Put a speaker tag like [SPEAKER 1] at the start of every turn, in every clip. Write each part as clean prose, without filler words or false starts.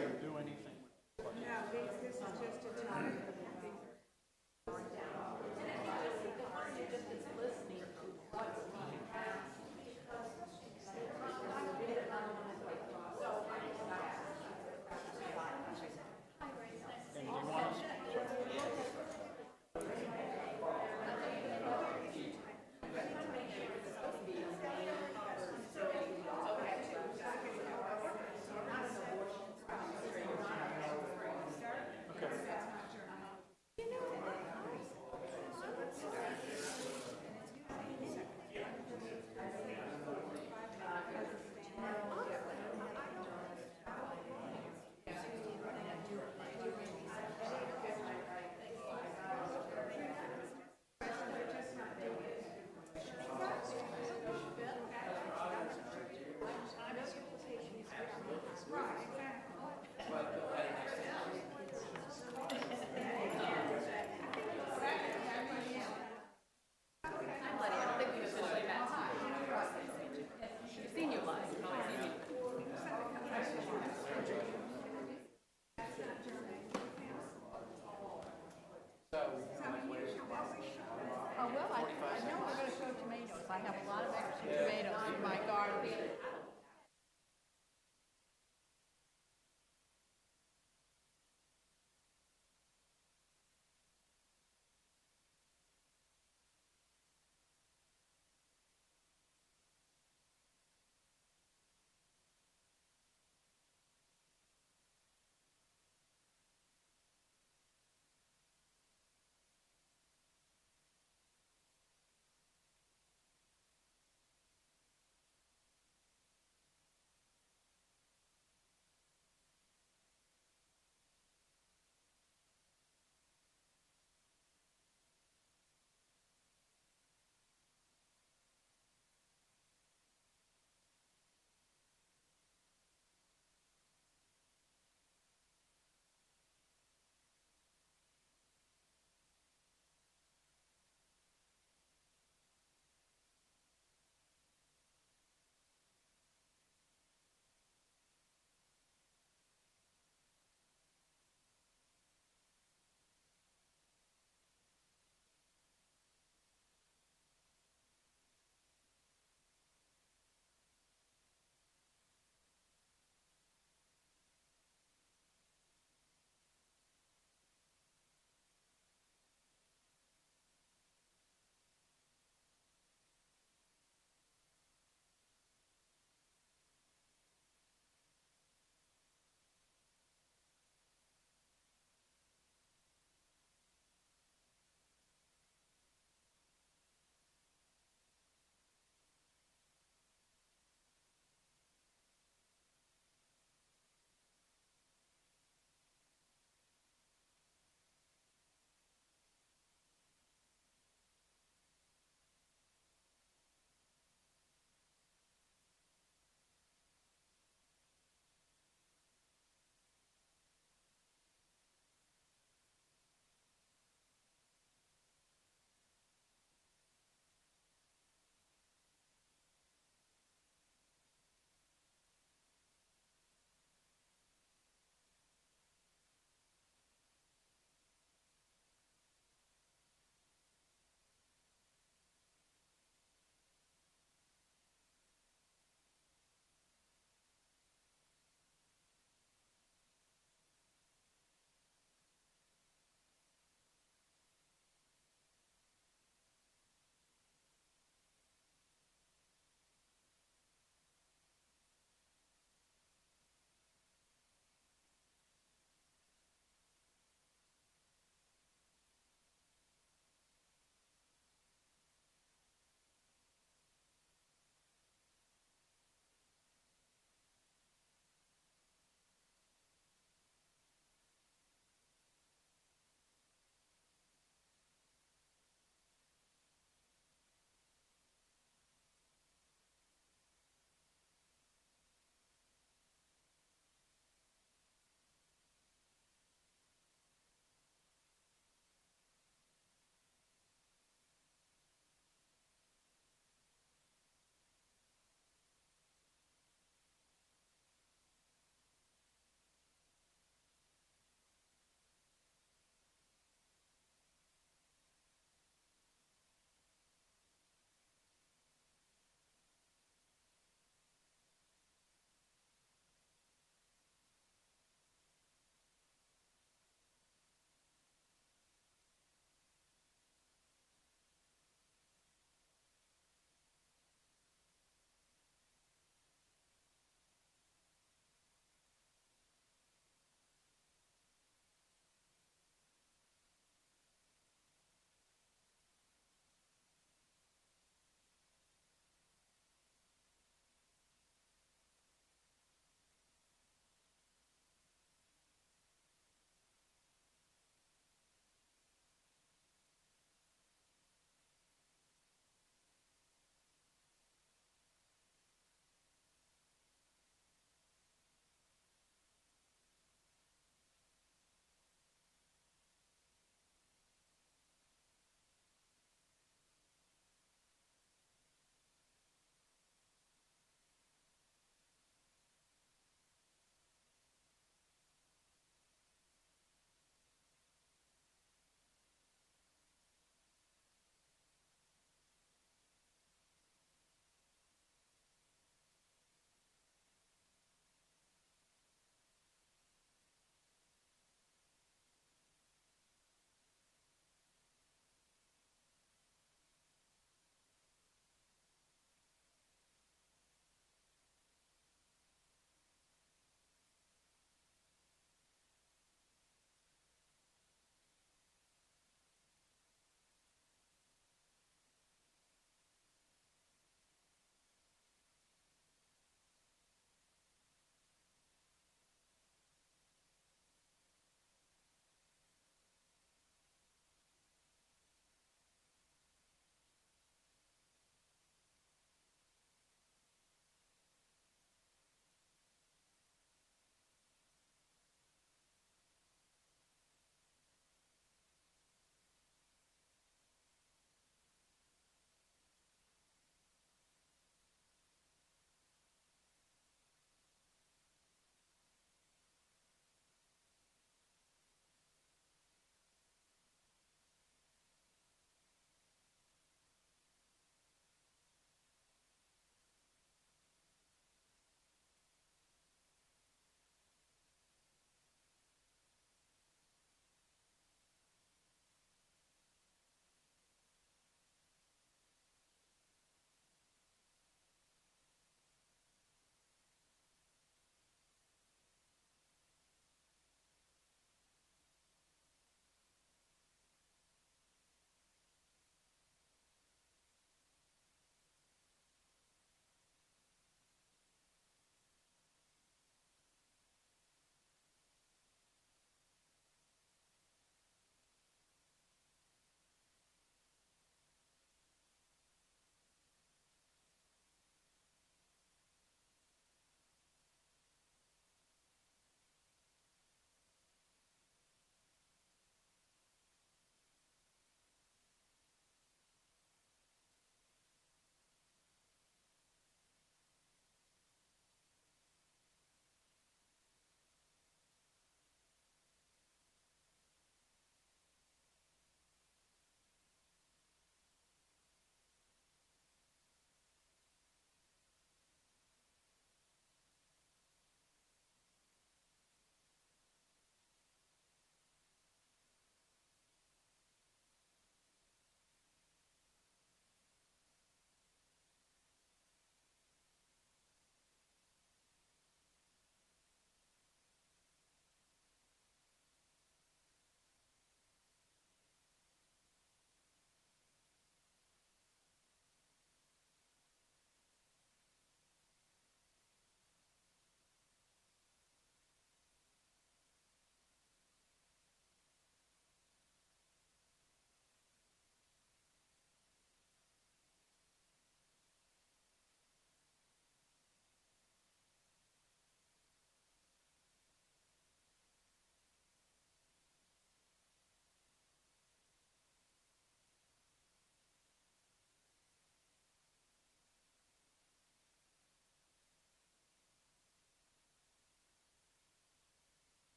[SPEAKER 1] to do anything with it.
[SPEAKER 2] No, this is just a time.
[SPEAKER 1] And do you want us, okay.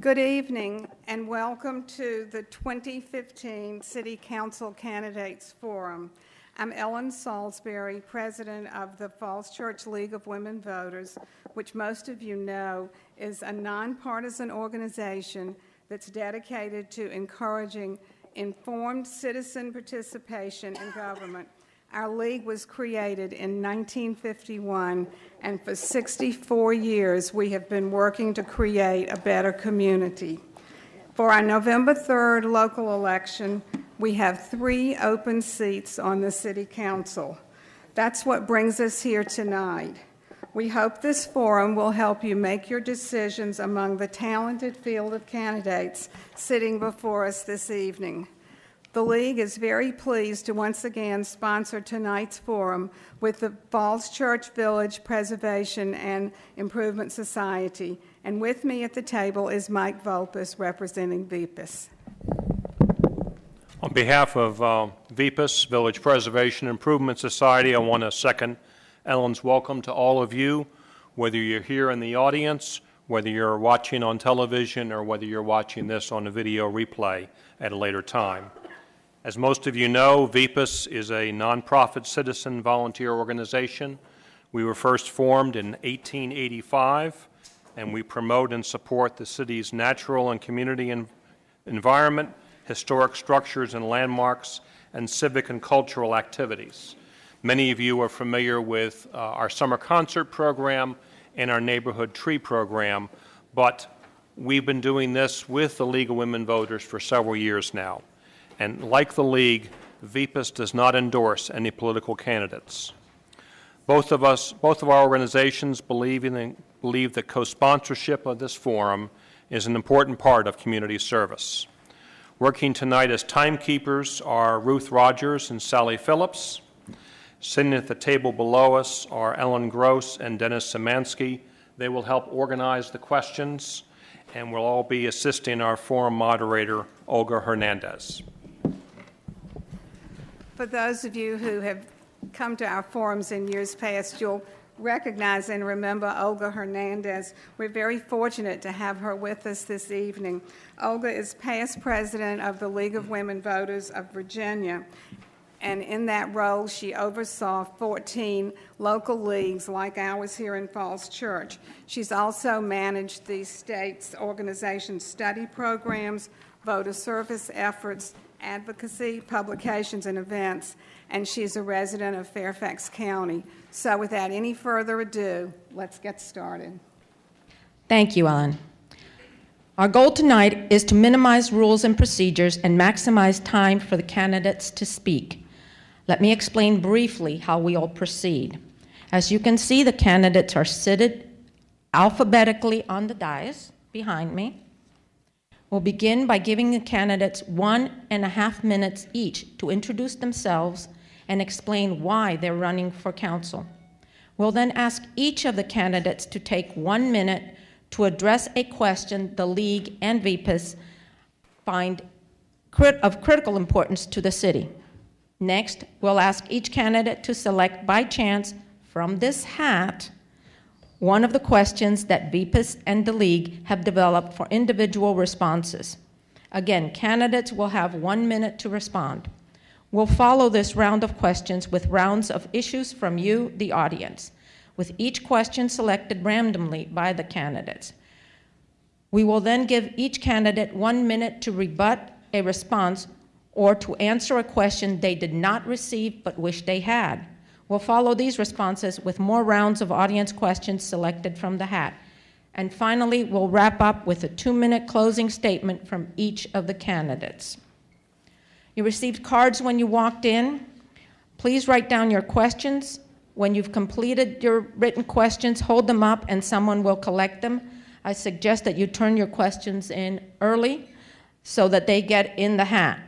[SPEAKER 2] Good evening and welcome to the 2015 City Council Candidates Forum. I'm Ellen Salisbury, president of the Falls Church League of Women Voters, which most of you know is a nonpartisan organization that's dedicated to encouraging informed citizen participation in government. Our league was created in 1951, and for 64 years we have been working to create a better community. For our November 3rd local election, we have 3 open seats on the City Council. That's what brings us here tonight. We hope this forum will help you make your decisions among the talented field of candidates sitting before us this evening. The League is very pleased to once again sponsor tonight's forum with the Falls Church Village Preservation and Improvement Society. And with me at the table is Mike Vulpes representing VPIS.
[SPEAKER 1] On behalf of VPIS, Village Preservation Improvement Society, I want to second Ellen's welcome to all of you, whether you're here in the audience, whether you're watching on television, or whether you're watching this on a video replay at a later time. As most of you know, VPIS is a nonprofit citizen volunteer organization. We were first formed in 1885, and we promote and support the city's natural and community environment, historic structures and landmarks, and civic and cultural activities. Many of you are familiar with our summer concert program and our neighborhood tree program, but we've been doing this with the League of Women Voters for several years now. And like the League, VPIS does not endorse any political candidates. Both of our organizations believe that co-sponsorship of this forum is an important part of community service. Working tonight as timekeepers are Ruth Rogers and Sally Phillips. Sitting at the table below us are Ellen Gross and Dennis Szymanski. They will help organize the questions, and we'll all be assisting our forum moderator, Olga Hernandez.
[SPEAKER 2] For those of you who have come to our forums in years past, you'll recognize and remember Olga Hernandez. We're very fortunate to have her with us this evening. Olga is past president of the League of Women Voters of Virginia, and in that role she oversaw 14 local leagues like ours here in Falls Church. She's also managed the state's organization study programs, voter service efforts, advocacy, publications, and events, and she's a resident of Fairfax County. So without any further ado, let's get started.
[SPEAKER 3] Thank you, Ellen. Our goal tonight is to minimize rules and procedures and maximize time for the candidates to speak. Let me explain briefly how we will proceed. As you can see, the candidates are seated alphabetically on the dais behind me. We'll begin by giving the candidates 1.5 minutes each to introduce themselves and explain why they're running for council. We'll then ask each of the candidates to take 1 minute to address a question the League and VPIS find of critical importance to the city. Next, we'll ask each candidate to select by chance from this hat one of the questions that VPIS and the League have developed for individual responses. Again, candidates will have 1 minute to respond. We'll follow this round of questions with rounds of issues from you, the audience, with each question selected randomly by the candidates. We will then give each candidate 1 minute to rebut a response or to answer a question they did not receive but wish they had. We'll follow these responses with more rounds of audience questions selected from the hat. And finally, we'll wrap up with a 2-minute closing statement from each of the candidates. You received cards when you walked in. Please write down your questions. When you've completed your written questions, hold them up and someone will collect them. I suggest that you turn your questions in early so that they get in the hat.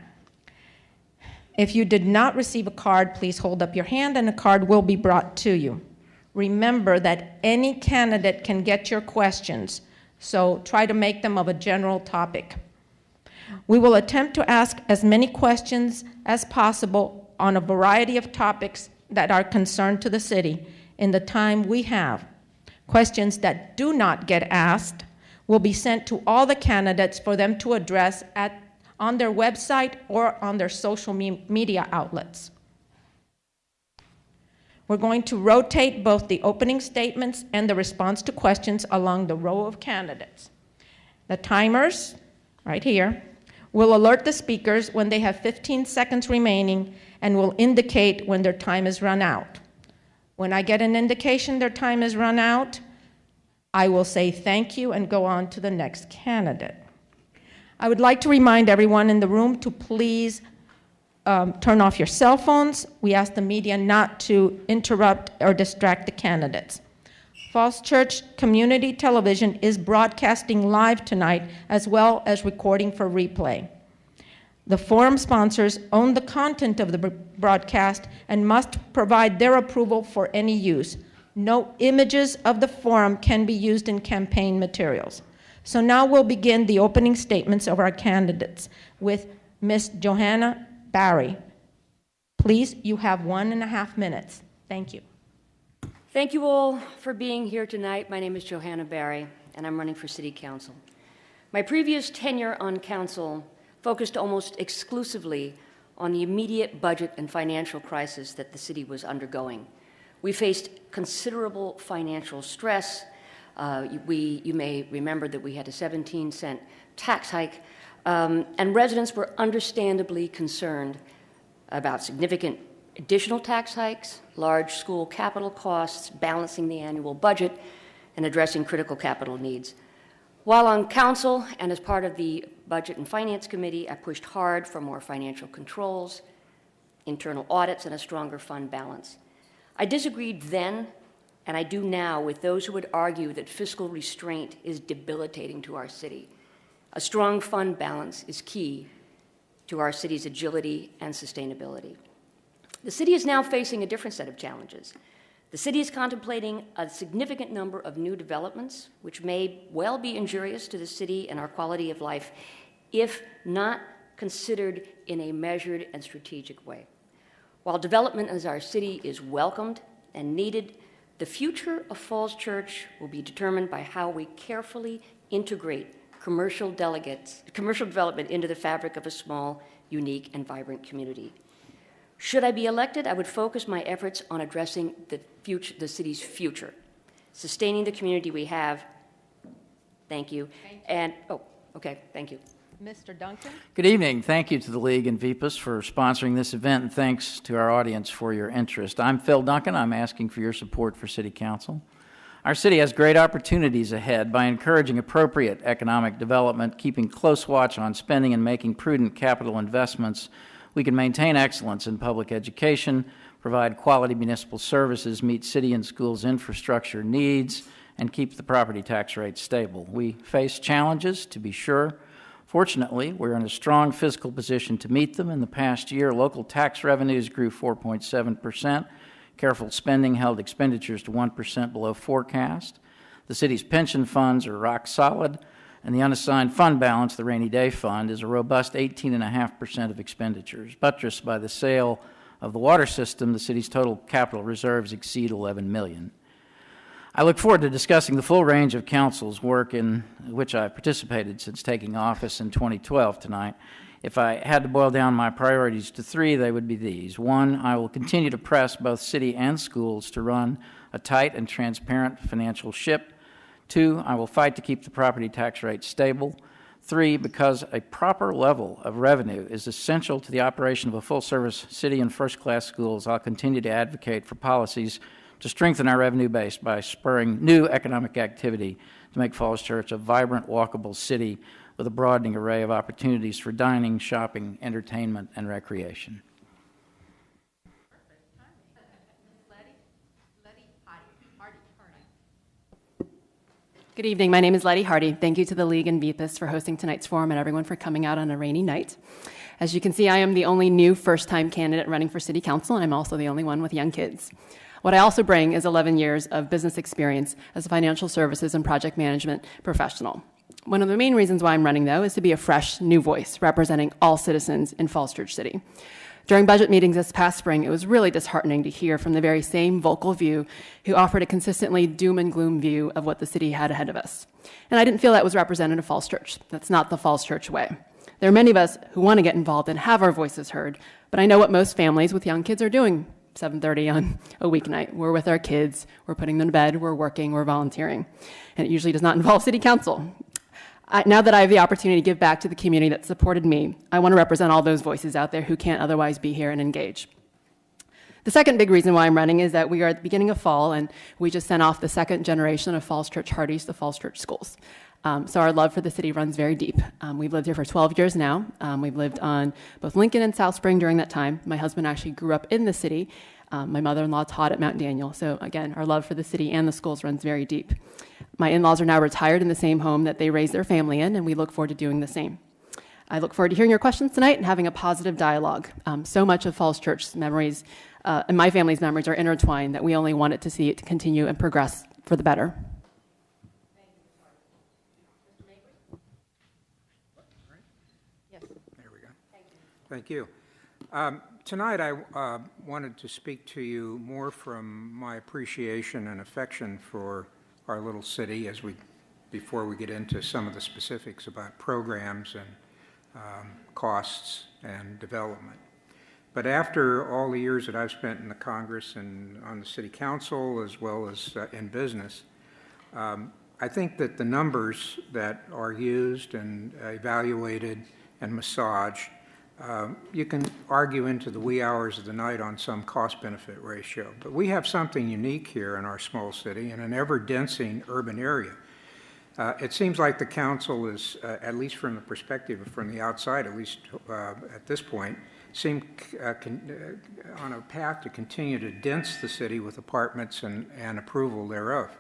[SPEAKER 3] If you did not receive a card, please hold up your hand and a card will be brought to you. Remember that any candidate can get your questions, so try to make them of a general topic. We will attempt to ask as many questions as possible on a variety of topics that are concerned to the city in the time we have. Questions that do not get asked will be sent to all the candidates for them to address on their website or on their social media outlets. We're going to rotate both the opening statements and the response to questions along the row of candidates. The timers, right here, will alert the speakers when they have 15 seconds remaining and will indicate when their time is run out. When I get an indication their time is run out, I will say thank you and go on to the next candidate. I would like to remind everyone in the room to please turn off your cell phones. We ask the media not to interrupt or distract the candidates. Falls Church Community Television is broadcasting live tonight as well as recording for replay. The forum sponsors own the content of the broadcast and must provide their approval for any use. No images of the forum can be used in campaign materials. So now we'll begin the opening statements of our candidates with Ms. Johanna Barry. Please, you have 1.5 minutes. Thank you.
[SPEAKER 4] Thank you all for being here tonight. My name is Johanna Barry, and I'm running for City Council. My previous tenure on council focused almost exclusively on the immediate budget and financial crisis that the city was undergoing. We faced considerable financial stress. You may remember that we had a 17-cent tax hike, and residents were understandably concerned about significant additional tax hikes, large school capital costs, balancing the annual budget, and addressing critical capital needs. While on council and as part of the Budget and Finance Committee, I pushed hard for more financial controls, internal audits, and a stronger fund balance. I disagreed then, and I do now, with those who would argue that fiscal restraint is debilitating to our city. A strong fund balance is key to our city's agility and sustainability. The city is now facing a different set of challenges. The city is contemplating a significant number of new developments, which may well be injurious to the city and our quality of life if not considered in a measured and strategic way. While development in our city is welcomed and needed, the future of Falls Church will be determined by how we carefully integrate commercial development into the fabric of a small, unique, and vibrant community. Should I be elected, I would focus my efforts on addressing the city's future, sustaining the community we have. Thank you. Thank you.
[SPEAKER 3] Mr. Duncan?
[SPEAKER 5] Good evening. Thank you to the League and VPUS for sponsoring this event, and thanks to our audience for your interest. I'm Phil Duncan. I'm asking for your support for City Council. Our city has great opportunities ahead by encouraging appropriate economic development, keeping close watch on spending, and making prudent capital investments. We can maintain excellence in public education, provide quality municipal services, meet city and schools' infrastructure needs, and keep the property tax rate stable. We face challenges, to be sure. Fortunately, we're in a strong fiscal position to meet them. In the past year, local tax revenues grew 4.7%. Careful spending held expenditures to 1% below forecast. The city's pension funds are rock solid, and the unassigned fund balance, the rainy day fund, is a robust 18.5% of expenditures. Buttressed by the sale of the water system, the city's total capital reserves exceed $11 million. I look forward to discussing the full range of council's work in which I've participated since taking office in 2012 tonight. If I had to boil down my priorities to 3, they would be these. 1, I will continue to press both city and schools to run a tight and transparent financial ship. 2, I will fight to keep the property tax rate stable. 3, because a proper level of revenue is essential to the operation of a full-service city and first-class schools, I'll continue to advocate for policies to strengthen our revenue base by spurring new economic activity to make Falls Church a vibrant, walkable city with a broadening array of opportunities for dining, shopping, entertainment, and recreation.
[SPEAKER 6] Good evening. My name is Letty Hardy. Thank you to the League and VPUS for hosting tonight's forum and everyone for coming out on a rainy night. As you can see, I am the only new first-time candidate running for City Council, and I'm also the only one with young kids. What I also bring is 11 years of business experience as a financial services and project management professional. One of the main reasons why I'm running, though, is to be a fresh, new voice representing all citizens in Falls Church City. During budget meetings this past spring, it was really disheartening to hear from the very same vocal view who offered a consistently doom and gloom view of what the city had ahead of us. And I didn't feel that was represented of Falls Church. That's not the Falls Church way. There are many of us who want to get involved and have our voices heard, but I know what most families with young kids are doing 7:30 on a weeknight. We're with our kids, we're putting them to bed, we're working, we're volunteering. And it usually does not involve city council. Now that I have the opportunity to give back to the community that supported me, I want to represent all those voices out there who can't otherwise be here and engage. The second big reason why I'm running is that we are at the beginning of fall, and we just sent off the second generation of Falls Church Hardies to Falls Church schools. So our love for the city runs very deep. We've lived here for 12 years now. We've lived on both Lincoln and South Spring during that time. My husband actually grew up in the city. My mother-in-law taught at Mount Daniel. So again, our love for the city and the schools runs very deep. My in-laws are now retired in the same home that they raised their family in, and we look forward to doing the same. I look forward to hearing your questions tonight and having a positive dialogue. So much of Falls Church's memories and my family's memories are intertwined that we only wanted to see it continue and progress for the better.
[SPEAKER 7] There we go. Thank you. Tonight I wanted to speak to you more from my appreciation and affection for our little city before we get into some of the specifics about programs and costs and development. But after all the years that I've spent in the Congress and on the City Council as well as in business, I think that the numbers that are used and evaluated and massaged, you can argue into the wee hours of the night on some cost-benefit ratio. But we have something unique here in our small city in an ever-densing urban area. It seems like the council is, at least from the perspective from the outside, at least at this point, seem on a path to continue to dense the city with apartments and approval thereof.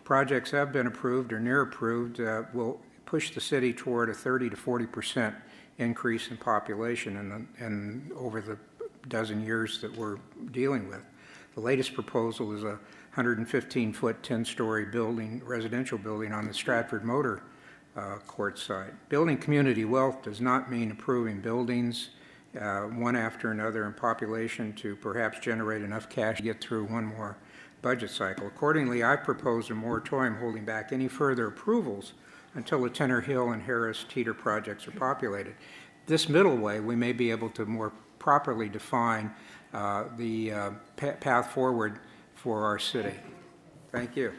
[SPEAKER 7] Projects have been approved or near approved will push the city toward a 30 to 40% increase in population in over the dozen years that we're dealing with. The latest proposal is a 115-foot, 10-story building, residential building on the Stratford Motor Court site. Building community wealth does not mean approving buildings one after another in population to perhaps generate enough cash to get through one more budget cycle. Accordingly, I propose a moratorium holding back any further approvals until the Tenor Hill and Harris Teeter projects are populated. This middle way, we may be able to more properly define the path forward for our city. Thank you.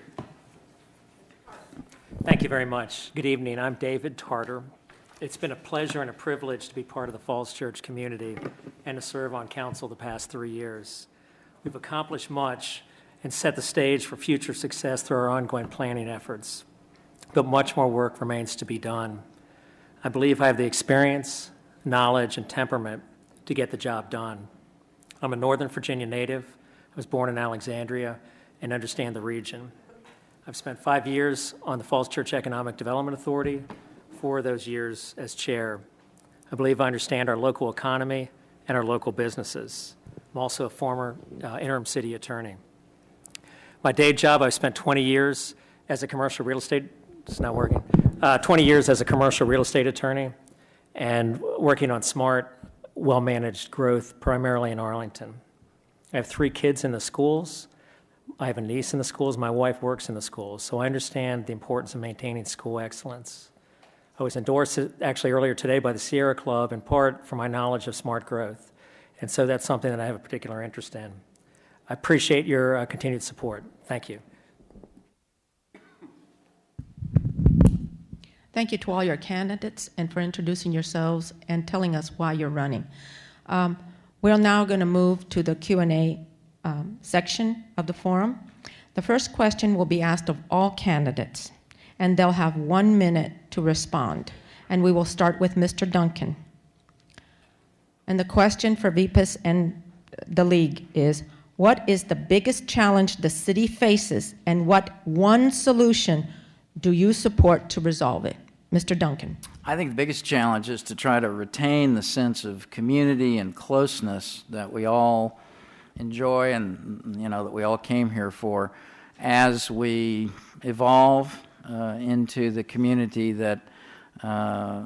[SPEAKER 8] Thank you very much. Good evening. I'm David Tarter. It's been a pleasure and a privilege to be part of the Falls Church community and to serve on council the past 3 years. We've accomplished much and set the stage for future success through our ongoing planning efforts. But much more work remains to be done. I believe I have the experience, knowledge, and temperament to get the job done. I'm a Northern Virginia native. I was born in Alexandria and understand the region. I've spent 5 years on the Falls Church Economic Development Authority, 4 of those years as chair. I believe I understand our local economy and our local businesses. I'm also a former interim city attorney. My day job, I've spent 20 years as a commercial real estate, it's not working, 20 years as a commercial real estate attorney and working on smart, well-managed growth, primarily in Arlington. I have 3 kids in the schools. I have a niece in the schools. My wife works in the schools, so I understand the importance of maintaining school excellence. I was endorsed actually earlier today by the Sierra Club in part for my knowledge of smart growth, and so that's something that I have a particular interest in. I appreciate your continued support. Thank you.
[SPEAKER 3] Thank you to all your candidates and for introducing yourselves and telling us why you're running. We're now going to move to the Q&A section of the forum. The first question will be asked of all candidates, and they'll have 1 minute to respond. And we will start with Mr. Duncan. And the question for VPIS and the League is, what is the biggest challenge the city faces, and what one solution do you support to resolve it? Mr. Duncan.
[SPEAKER 5] I think the biggest challenge is to try to retain the sense of community and closeness that we all enjoy and, that we all came here for as we evolve into the community that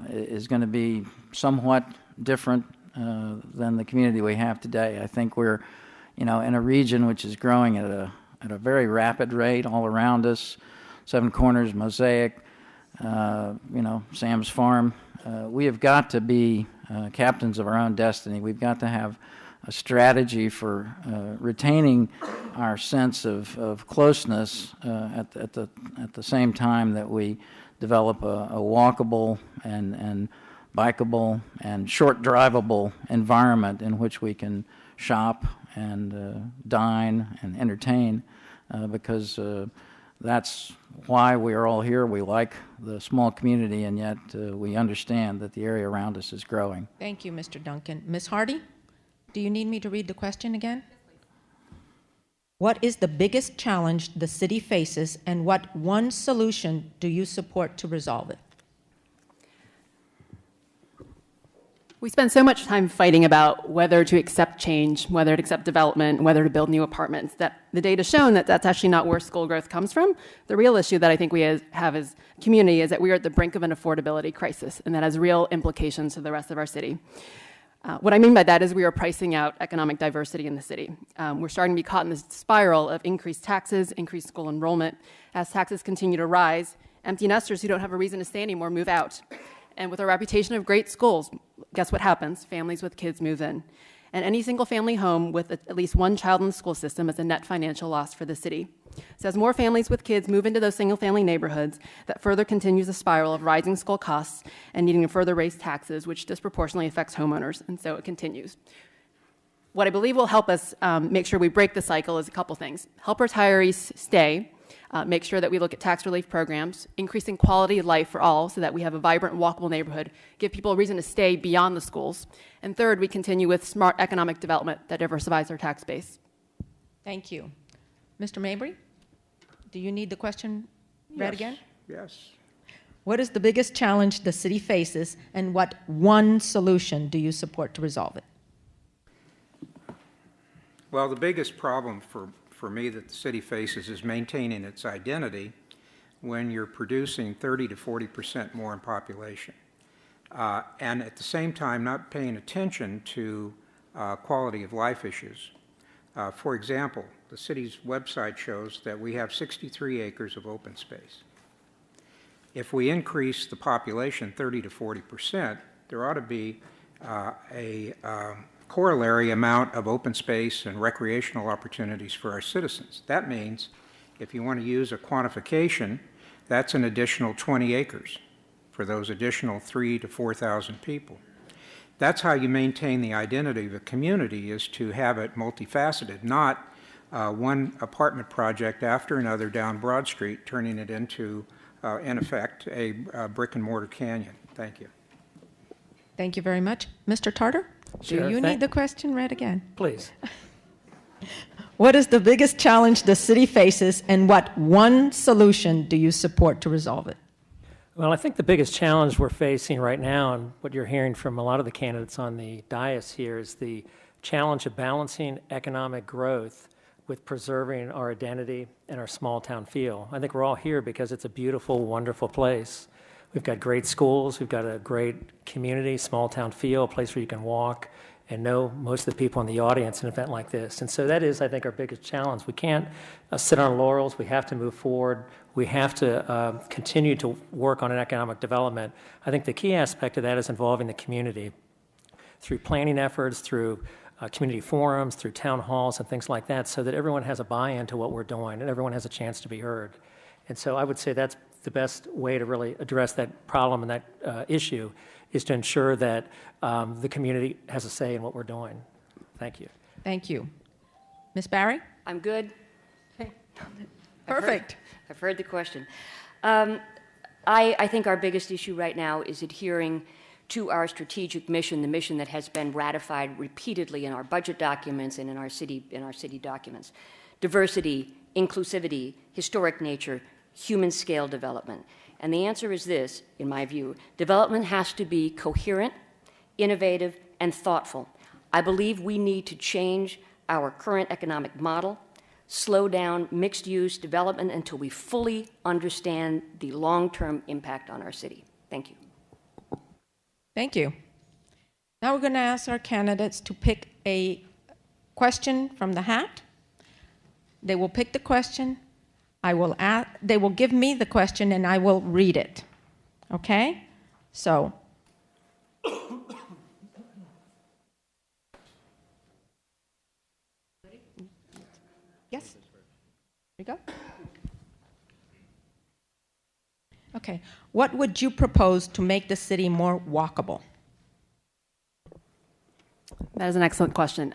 [SPEAKER 5] is going to be somewhat different than the community we have today. I think we're, in a region which is growing at a very rapid rate all around us. Seven Corners, Mosaic, Sam's Farm. We have got to be captains of our own destiny. We've got to have a strategy for retaining our sense of closeness at the same time that we develop a walkable and bikeable and short drivable environment in which we can shop and dine and entertain, because that's why we are all here. We like the small community, and yet we understand that the area around us is growing.
[SPEAKER 3] Thank you, Mr. Duncan. Ms. Hardy, do you need me to read the question again? What is the biggest challenge the city faces, and what one solution do you support to resolve it?
[SPEAKER 6] We spend so much time fighting about whether to accept change, whether to accept development, whether to build new apartments, that the data's shown that that's actually not where school growth comes from. The real issue that I think we have as a community is that we are at the brink of an affordability crisis, and that has real implications for the rest of our city. What I mean by that is we are pricing out economic diversity in the city. We're starting to be caught in this spiral of increased taxes, increased school enrollment. As taxes continue to rise, empty nesters who don't have a reason to stay anymore move out. And with our reputation of great schools, guess what happens? Families with kids move in. And any single-family home with at least one child in the school system is a net financial loss for the city. So as more families with kids move into those single-family neighborhoods, that further continues a spiral of rising school costs and needing to further raise taxes, which disproportionately affects homeowners, and so it continues. What I believe will help us make sure we break the cycle is a couple things. Help retirees stay. Make sure that we look at tax relief programs, increasing quality of life for all so that we have a vibrant, walkable neighborhood, give people a reason to stay beyond the schools. And third, we continue with smart economic development that diversifies our tax base.
[SPEAKER 3] Thank you. Mr. Mabry, do you need the question read again?
[SPEAKER 7] Yes.
[SPEAKER 3] What is the biggest challenge the city faces, and what one solution do you support to resolve it?
[SPEAKER 7] Well, the biggest problem for me that the city faces is maintaining its identity when you're producing 30 to 40% more in population, and at the same time not paying attention to quality of life issues. For example, the city's website shows that we have 63 acres of open space. If we increase the population 30 to 40%, there ought to be a corollary amount of open space and recreational opportunities for our citizens. That means if you want to use a quantification, that's an additional 20 acres for those additional 3,000 to 4,000 people. That's how you maintain the identity of a community, is to have it multifaceted, not one apartment project after another down Broad Street, turning it into, in effect, a brick and mortar canyon. Thank you.
[SPEAKER 3] Thank you very much. Mr. Tarter?
[SPEAKER 8] Sure,
[SPEAKER 3] Do you need the question read again?
[SPEAKER 8] Please.
[SPEAKER 3] What is the biggest challenge the city faces, and what one solution do you support to resolve it?
[SPEAKER 8] Well, I think the biggest challenge we're facing right now, and what you're hearing from a lot of the candidates on the dais here, is the challenge of balancing economic growth with preserving our identity and our small town feel. I think we're all here because it's a beautiful, wonderful place. We've got great schools, we've got a great community, small town feel, a place where you can walk and know most of the people in the audience in an event like this. And so that is, I think, our biggest challenge. We can't sit on laurels. We have to move forward. We have to continue to work on an economic development. I think the key aspect of that is involving the community through planning efforts, through community forums, through town halls and things like that, so that everyone has a buy-in to what we're doing and everyone has a chance to be heard. And so I would say that's the best way to really address that problem and that issue, is to ensure that the community has a say in what we're doing. Thank you.
[SPEAKER 3] Thank you. Ms. Barry?
[SPEAKER 4] I'm good.
[SPEAKER 3] Okay. Perfect.
[SPEAKER 4] I've heard the question. I think our biggest issue right now is adhering to our strategic mission, the mission that has been ratified repeatedly in our budget documents and in our city documents. Diversity, inclusivity, historic nature, human scale development. And the answer is this, in my view: development has to be coherent, innovative, and thoughtful. I believe we need to change our current economic model, slow down mixed-use development until we fully understand the long-term impact on our city. Thank you.
[SPEAKER 3] Thank you. Now we're going to ask our candidates to pick a question from the hat. They will pick the question. They will give me the question, and I will read it. Okay? So, yes? Here we go. Okay. What would you propose to make the city more walkable?
[SPEAKER 6] That is an excellent question.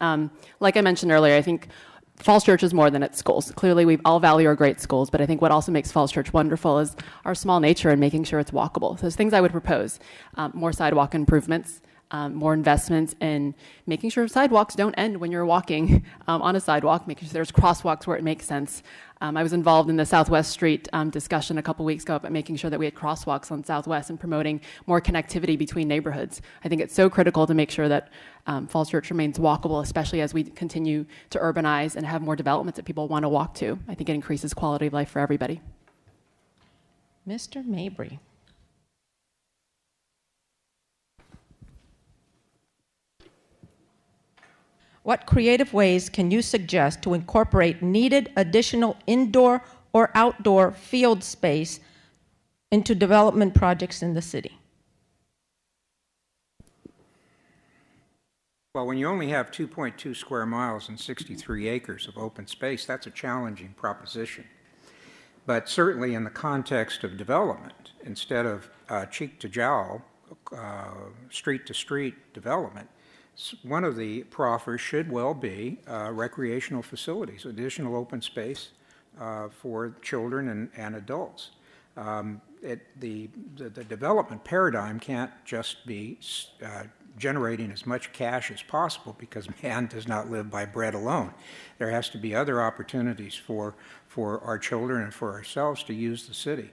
[SPEAKER 6] Like I mentioned earlier, I think Falls Church is more than its schools. Clearly, we all value our great schools, but I think what also makes Falls Church wonderful is our small nature and making sure it's walkable. So there's things I would propose. More sidewalk improvements, more investments in making sure sidewalks don't end when you're walking on a sidewalk, making sure there's crosswalks where it makes sense. I was involved in the Southwest Street discussion a couple weeks ago about making sure that we had crosswalks on Southwest and promoting more connectivity between neighborhoods. I think it's so critical to make sure that Falls Church remains walkable, especially as we continue to urbanize and have more developments that people want to walk to. I think it increases quality of life for everybody.
[SPEAKER 3] Mr. Mabry. What creative ways can you suggest to incorporate needed additional indoor or outdoor field space into development projects in the city?
[SPEAKER 7] Well, when you only have 2.2 square miles and 63 acres of open space, that's a challenging proposition. But certainly in the context of development, instead of cheek to jowl, street to street development, one of the proffers should well be recreational facilities, additional open space for children and adults. The development paradigm can't just be generating as much cash as possible, because man does not live by bread alone. There has to be other opportunities for our children and for ourselves to use the city.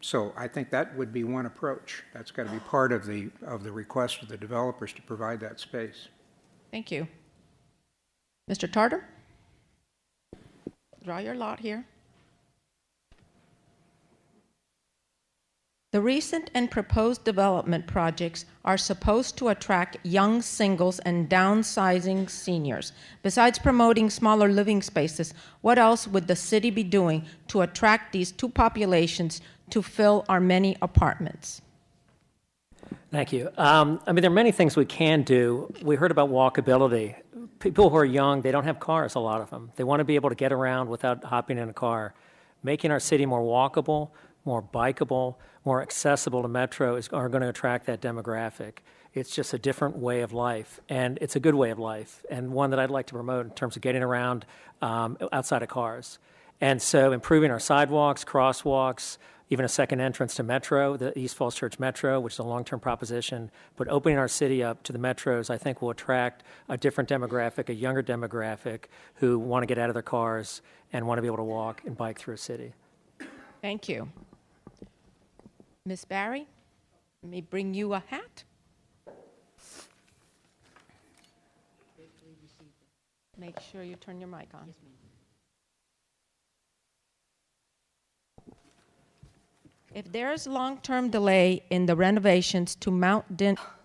[SPEAKER 7] So I think that would be one approach. That's got to be part of the request of the developers to provide that space.
[SPEAKER 3] Thank you. Mr. Tarter? Draw your lot here. The recent and proposed development projects are supposed to attract young singles and downsizing seniors. Besides promoting smaller living spaces, what else would the city be doing to attract these two populations to fill our many apartments?
[SPEAKER 8] Thank you. There are many things we can do. We heard about walkability. People who are young, they don't have cars, a lot of them. They want to be able to get around without hopping in a car. Making our city more walkable, more bikeable, more accessible to Metro are going to attract that demographic. It's just a different way of life, and it's a good way of life, and one that I'd like to promote in terms of getting around outside of cars. And so improving our sidewalks, crosswalks, even a second entrance to Metro, the East Falls Church Metro, which is a long-term proposition, but opening our city up to the metros, I think, will attract a different demographic, a younger demographic, who want to get out of their cars and want to be able to walk and bike through a city.
[SPEAKER 3] Thank you. Ms. Barry, let me bring you a hat. Make sure you turn your mic on. If there is long-term delay in the renovations to Mount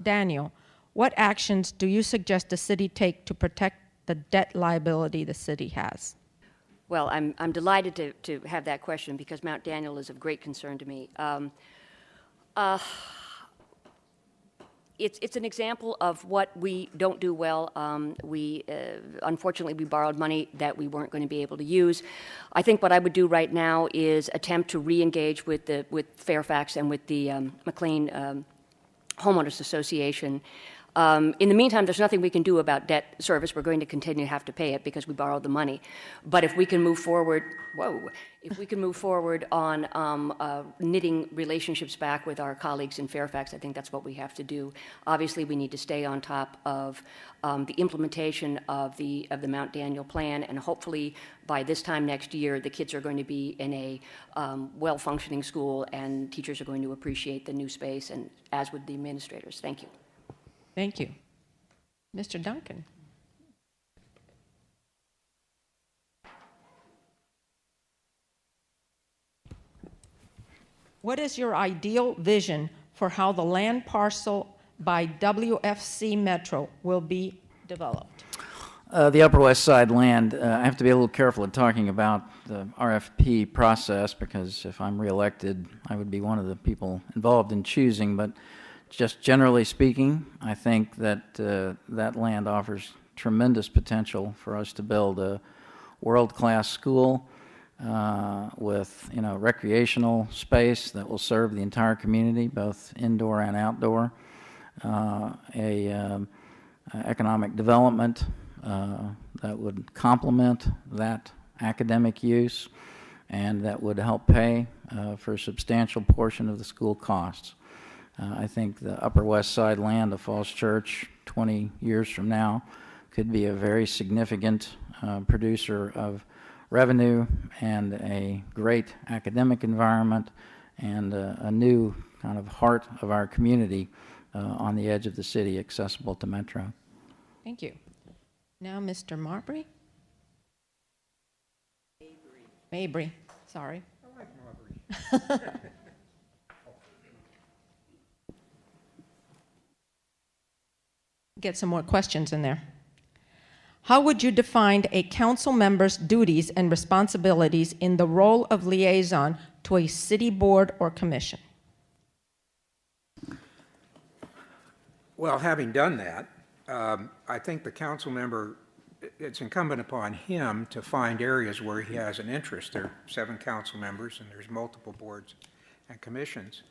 [SPEAKER 3] Daniel, what actions do you suggest the city take to protect the debt liability the city has?
[SPEAKER 4] Well, I'm delighted to have that question, because Mount Daniel is of great concern to me. It's an example of what we don't do well. Unfortunately, we borrowed money that we weren't going to be able to use. I think what I would do right now is attempt to re-engage with Fairfax and with the McLean Homeowners Association. In the meantime, there's nothing we can do about debt service. We're going to continue to have to pay it because we borrowed the money. But if we can move forward, on knitting relationships back with our colleagues in Fairfax, I think that's what we have to do. Obviously, we need to stay on top of the implementation of the Mount Daniel plan, and hopefully by this time next year, the kids are going to be in a well-functioning school, and teachers are going to appreciate the new space, and as would the administrators. Thank you.
[SPEAKER 3] Thank you. Mr. Duncan. What is your ideal vision for how the land parcel by WFC Metro will be developed?
[SPEAKER 5] The Upper West Side land, I have to be a little careful of talking about the RFP process because if I'm reelected, I would be one of the people involved in choosing. But just generally speaking, I think that that land offers tremendous potential for us to build a world-class school with recreational space that will serve the entire community, both indoor and outdoor, economic development that would complement that academic use and that would help pay for a substantial portion of the school costs. I think the Upper West Side land of Falls Church 20 years from now could be a very significant producer of revenue and a great academic environment and a new kind of heart of our community on the edge of the city, accessible to Metro.
[SPEAKER 3] Thank you. Now, Mr. Marbury? Mabry, sorry.
[SPEAKER 7] I like Marbury.
[SPEAKER 3] Get some more questions in there. How would you define a council member's duties and responsibilities in the role of liaison to a city board or commission?
[SPEAKER 7] Well, having done that, I think the council member, it's incumbent upon him to find areas where he has an interest. There are 7 council members and there's multiple boards and commissions.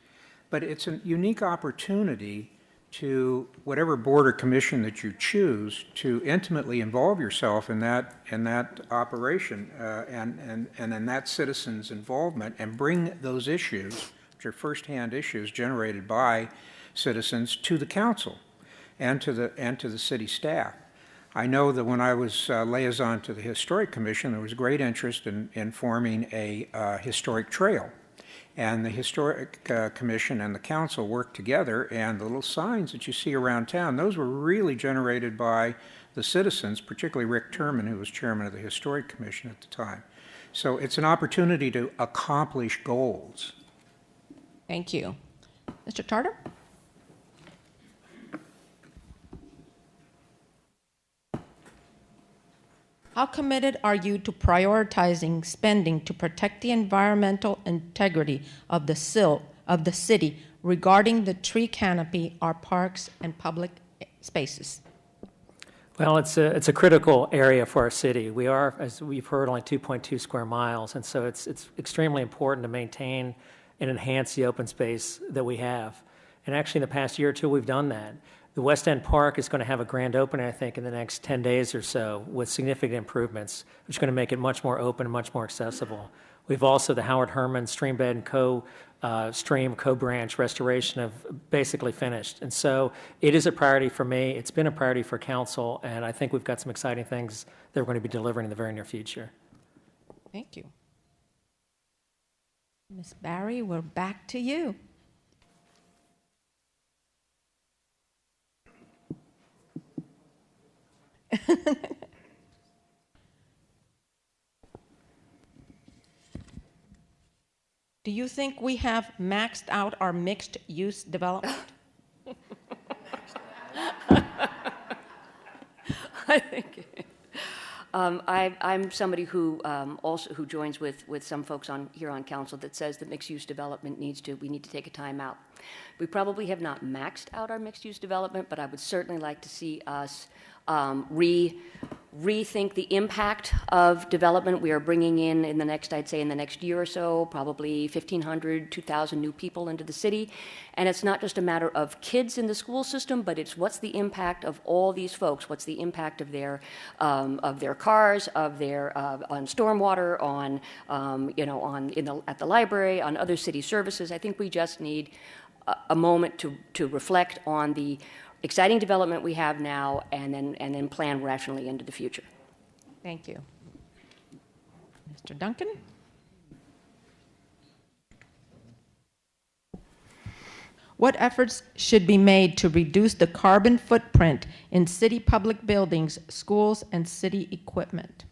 [SPEAKER 7] But it's a unique opportunity to, whatever board or commission that you choose, to intimately involve yourself in that operation and in that citizen's involvement and bring those issues, which are firsthand issues generated by citizens, to the council and to the city staff. I know that when I was liaison to the Historic Commission, there was great interest in forming a historic trail. And the Historic Commission and the council worked together, and the little signs that you see around town, those were really generated by the citizens, particularly Rick Turman, who was chairman of the Historic Commission at the time. So it's an opportunity to accomplish goals.
[SPEAKER 3] Thank you. Mr. Tarter? How committed are you to prioritizing spending to protect the environmental integrity of the city regarding the tree canopy, our parks, and public spaces?
[SPEAKER 8] Well, it's a critical area for our city. We are, as we've heard, only 2.2 square miles, and so it's extremely important to maintain and enhance the open space that we have. And actually, in the past year or two, we've done that. The West End Park is going to have a grand opening, I think, in the next 10 days or so with significant improvements, which are going to make it much more open and much more accessible. We've also the Howard Herman Stream Bed and Stream Co-Branch restoration have basically finished. And so it is a priority for me. It's been a priority for council, and I think we've got some exciting things that we're going to be delivering in the very near future.
[SPEAKER 3] Thank you. Ms. Barry, we're back to you. Do you think we have maxed out our mixed-use development?
[SPEAKER 4] I think I'm somebody who who joins with some folks here on council that says that mixed-use development we need to take a time out. We probably have not maxed out our mixed-use development, but I would certainly like to see us rethink the impact of development. We are bringing in the next, I'd say in the next year or so, probably 1,500, 2,000 new people into the city. And it's not just a matter of kids in the school system, but it's what's the impact of all these folks? What's the impact of their cars, of their on stormwater, on at the library, on other city services? I think we just need a moment to reflect on the exciting development we have now, and then plan rationally into the future.
[SPEAKER 3] Thank you. Mr. Duncan? What efforts should be made to reduce the carbon footprint in city public buildings, schools, and city equipment?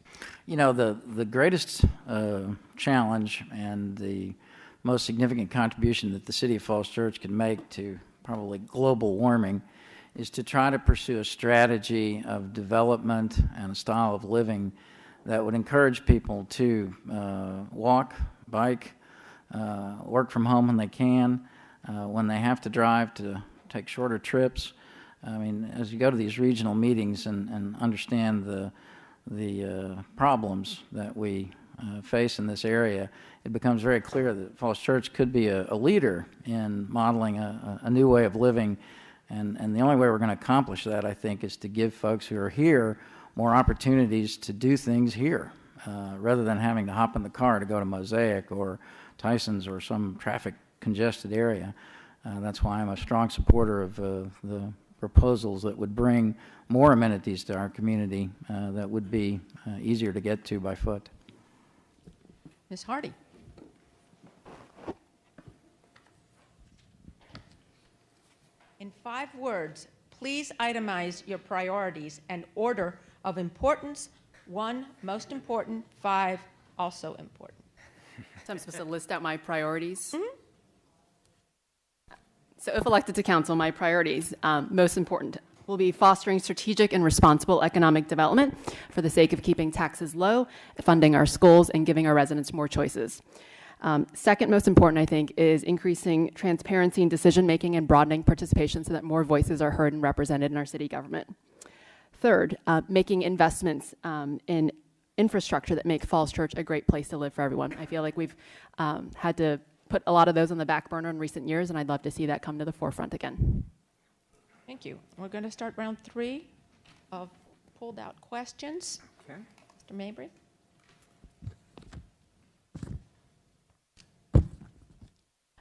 [SPEAKER 5] You know, the greatest challenge and the most significant contribution that the City of Falls Church can make to probably global warming, is to try to pursue a strategy of development and a style of living that would encourage people to walk, bike, work from home when they can, when they have to drive, to take shorter trips. I mean, as you go to these regional meetings and understand the problems that we face in this area, it becomes very clear that Falls Church could be a leader in modeling a new way of living. And the only way we're going to accomplish that, I think, is to give folks who are here more opportunities to do things here, rather than having to hop in the car to go to Mosaic or Tyson's or some traffic congested area. That's why I'm a strong supporter of the proposals that would bring more amenities to our community that would be easier to get to by foot.
[SPEAKER 3] Ms. Hardy. In 5 words, please itemize your priorities and order of importance. 1, most important. 5, also important.
[SPEAKER 6] So I'm supposed to list out my priorities? Mm-hmm. So if elected to council, my priorities, most important, will be fostering strategic and responsible economic development for the sake of keeping taxes low, funding our schools, and giving our residents more choices. Second most important, I think, is increasing transparency in decision-making and broadening participation so that more voices are heard and represented in our city government. Third, making investments in infrastructure that make Falls Church a great place to live for everyone. I feel like we've had to put a lot of those on the back burner in recent years, and I'd love to see that come to the forefront again.
[SPEAKER 3] Thank you. We're going to start round 3 of pulled out questions.
[SPEAKER 7] Okay.
[SPEAKER 3] Mr. Mabry.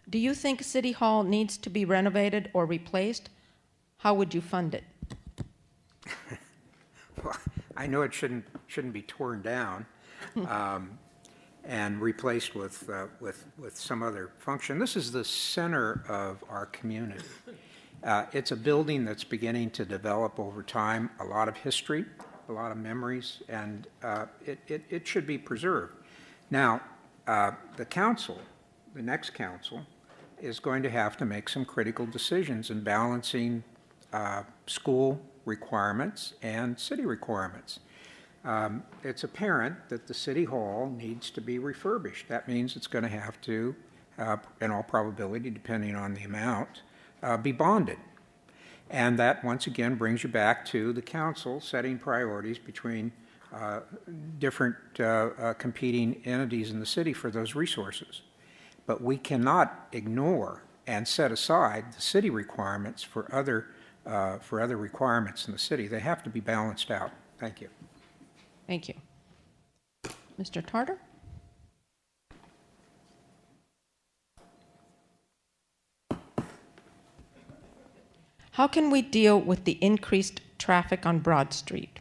[SPEAKER 3] Do you think City Hall needs to be renovated or replaced? How would you fund it?
[SPEAKER 7] Well, I know it shouldn't be torn down and replaced with some other function. This is the center of our community. It's a building that's beginning to develop over time, a lot of history, a lot of memories, and it should be preserved. Now, the council, the next council, is going to have to make some critical decisions in balancing school requirements and city requirements. It's apparent that the City Hall needs to be refurbished. That means it's going to have to, in all probability, depending on the amount, be bonded. And that, once again, brings you back to the council setting priorities between different competing entities in the city for those resources. But we cannot ignore and set aside the city requirements for other requirements in the city. They have to be balanced out. Thank you.
[SPEAKER 3] Thank you. Mr. Tarter? How can we deal with the increased traffic on Broad Street?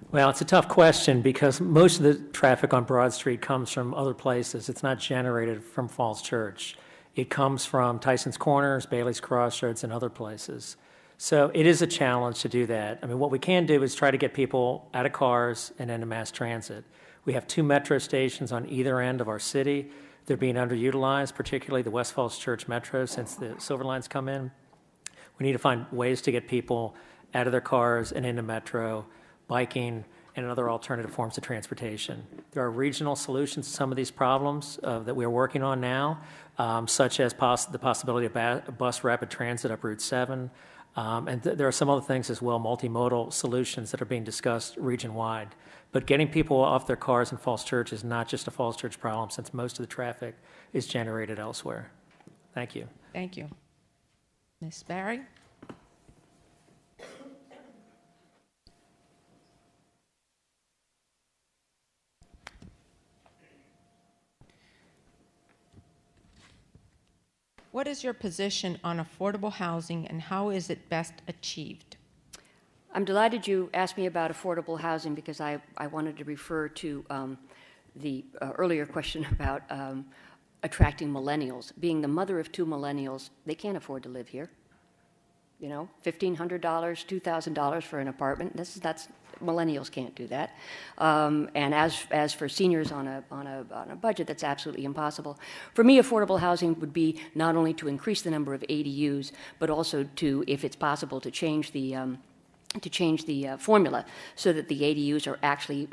[SPEAKER 8] Well, it's a tough question because most of the traffic on Broad Street comes from other places. It's not generated from Falls Church. It comes from Tyson's Corners, Bailey's Crossroads, and other places. So it is a challenge to do that. I mean, what we can do is try to get people out of cars and into mass transit. We have 2 metro stations on either end of our city. They're being underutilized, particularly the West Falls Church Metro since the Silver Line's come in. We need to find ways to get people out of their cars and into metro, biking, and other alternative forms of transportation. There are regional solutions to some of these problems that we are working on now, such as the possibility of bus rapid transit up Route 7. And there are some other things as well, multimodal solutions that are being discussed region-wide. But getting people off their cars in Falls Church is not just a Falls Church problem, since most of the traffic is generated elsewhere. Thank you.
[SPEAKER 3] Thank you. Ms. Barry? What is your position on affordable housing and how is it best achieved?
[SPEAKER 4] I'm delighted you asked me about affordable housing because I wanted to refer to the earlier question about attracting millennials. Being the mother of 2 millennials, they can't afford to live here. You know, $1,500, $2,000 for an apartment, that's millennials can't do that. And as for seniors on a budget, that's absolutely impossible. For me, affordable housing would be not only to increase the number of ADUs, but also to, if it's possible, to change the formula so that the ADUs are actually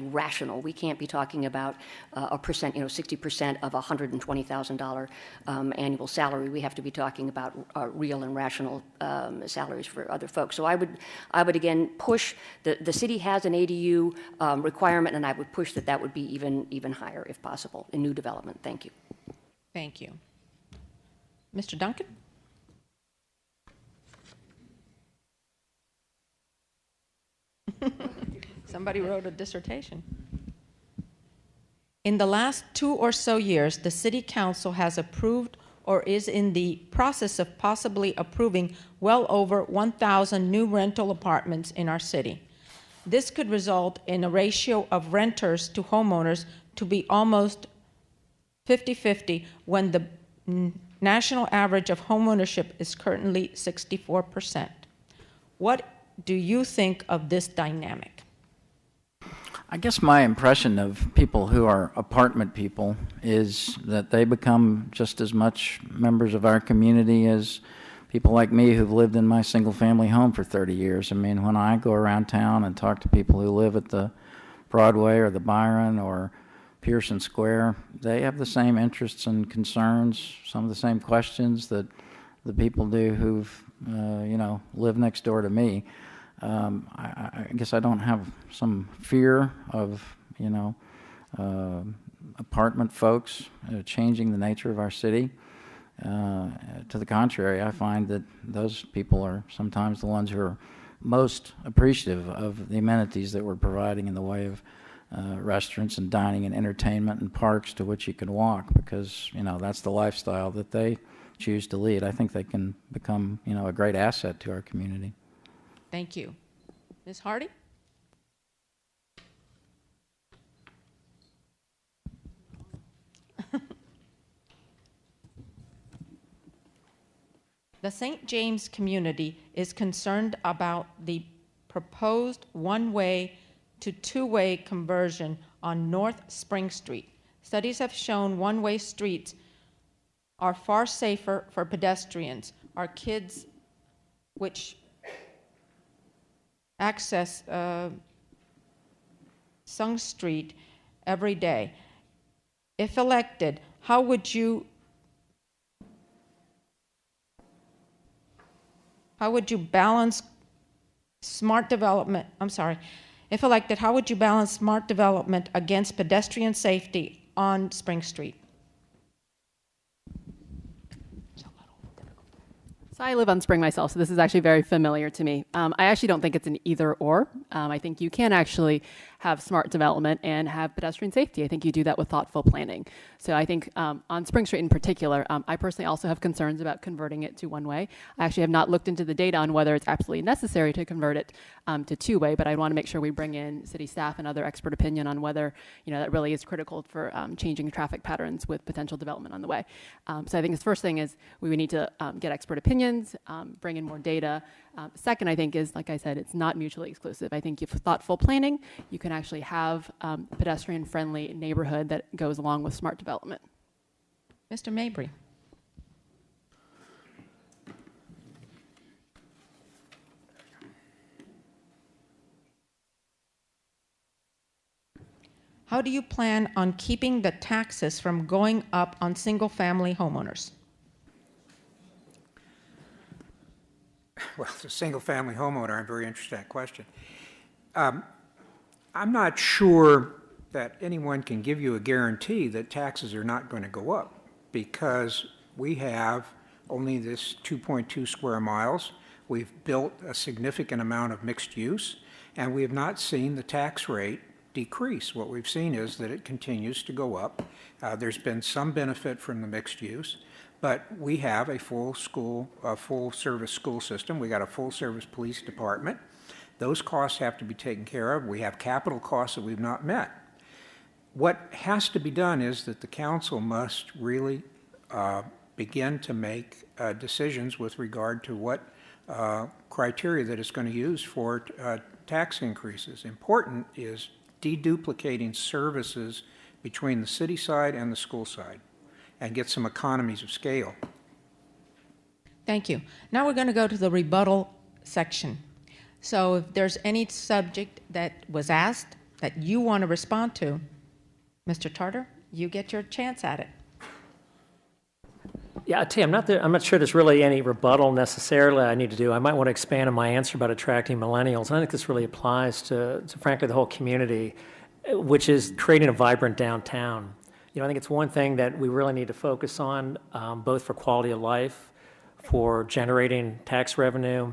[SPEAKER 4] rational. We can't be talking about a percent, 60% of a $120,000 annual salary. We have to be talking about real and rational salaries for other folks. So I would again push the city has an ADU requirement, and I would push that would be even higher if possible in new development. Thank you.
[SPEAKER 3] Thank you. Mr. Duncan? Somebody wrote a dissertation. In the last 2 or so years, the City Council has approved or is in the process of possibly approving well over 1,000 new rental apartments in our city. This could result in a ratio of renters to homeowners to be almost 50-50 when the national average of homeownership is currently 64%. What do you think of this dynamic?
[SPEAKER 5] I guess my impression of people who are apartment people is that they become just as much members of our community as people like me who've lived in my single-family home for 30 years. I mean, when I go around town and talk to people who live at the Broadway or the Byron or Pearson Square, they have the same interests and concerns, some of the same questions that the people do who've, live next door to me. I guess I don't have some fear of, apartment folks changing the nature of our city. To the contrary, I find that those people are sometimes the ones who are most appreciative of the amenities that we're providing in the way of restaurants and dining and entertainment and parks to which you can walk, because, that's the lifestyle that they choose to lead. I think they can become, a great asset to our community.
[SPEAKER 3] Thank you. Ms. Hardy? The St. James community is concerned about the proposed one-way to two-way conversion on North Spring Street. Studies have shown one-way streets are far safer for pedestrians. Our kids, which access Sung Street every day. If elected, how would you balance smart development? If elected, how would you balance smart development against pedestrian safety on Spring Street?
[SPEAKER 6] So I live on Spring myself, so this is actually very familiar to me. I actually don't think it's an either or. I think you can actually have smart development and have pedestrian safety. I think you do that with thoughtful planning. So I think on Spring Street in particular, I personally also have concerns about converting it to one-way. I actually have not looked into the data on whether it's absolutely necessary to convert it to two-way, but I want to make sure we bring in city staff and other expert opinion on whether that really is critical for changing traffic patterns with potential development on the way. So I think the first thing is we would need to get expert opinions, bring in more data. Second, I think, is, like I said, it's not mutually exclusive. I think if thoughtful planning, you can actually have pedestrian-friendly neighborhood that goes along with smart development.
[SPEAKER 3] Mr. Mabry. How do you plan on keeping the taxes from going up on single-family homeowners?
[SPEAKER 7] Well, as a single-family homeowner, I'm very interested in that question. I'm not sure that anyone can give you a guarantee that taxes are not going to go up, because we have only this 2.2 square miles. We've built a significant amount of mixed use, and we have not seen the tax rate decrease. What we've seen is that it continues to go up. There's been some benefit from the mixed use, but we have a full-service school system. We got a full-service police department. Those costs have to be taken care of. We have capital costs that we've not met. What has to be done is that the council must really begin to make decisions with regard to what criteria that it's going to use for tax increases. Important is deduplicating services between the city side and the school side and get some economies of scale.
[SPEAKER 3] Thank you. Now we're going to go to the rebuttal section. So if there's any subject that was asked that you want to respond to, Mr. Tarter, you get your chance at it.
[SPEAKER 8] Yeah, I tell you, I'm not sure there's really any rebuttal necessarily I need to do. I might want to expand on my answer about attracting millennials. I think this really applies to frankly, the whole community, which is creating a vibrant downtown. You know, I think it's one thing that we really need to focus on, both for quality of life, for generating tax revenue,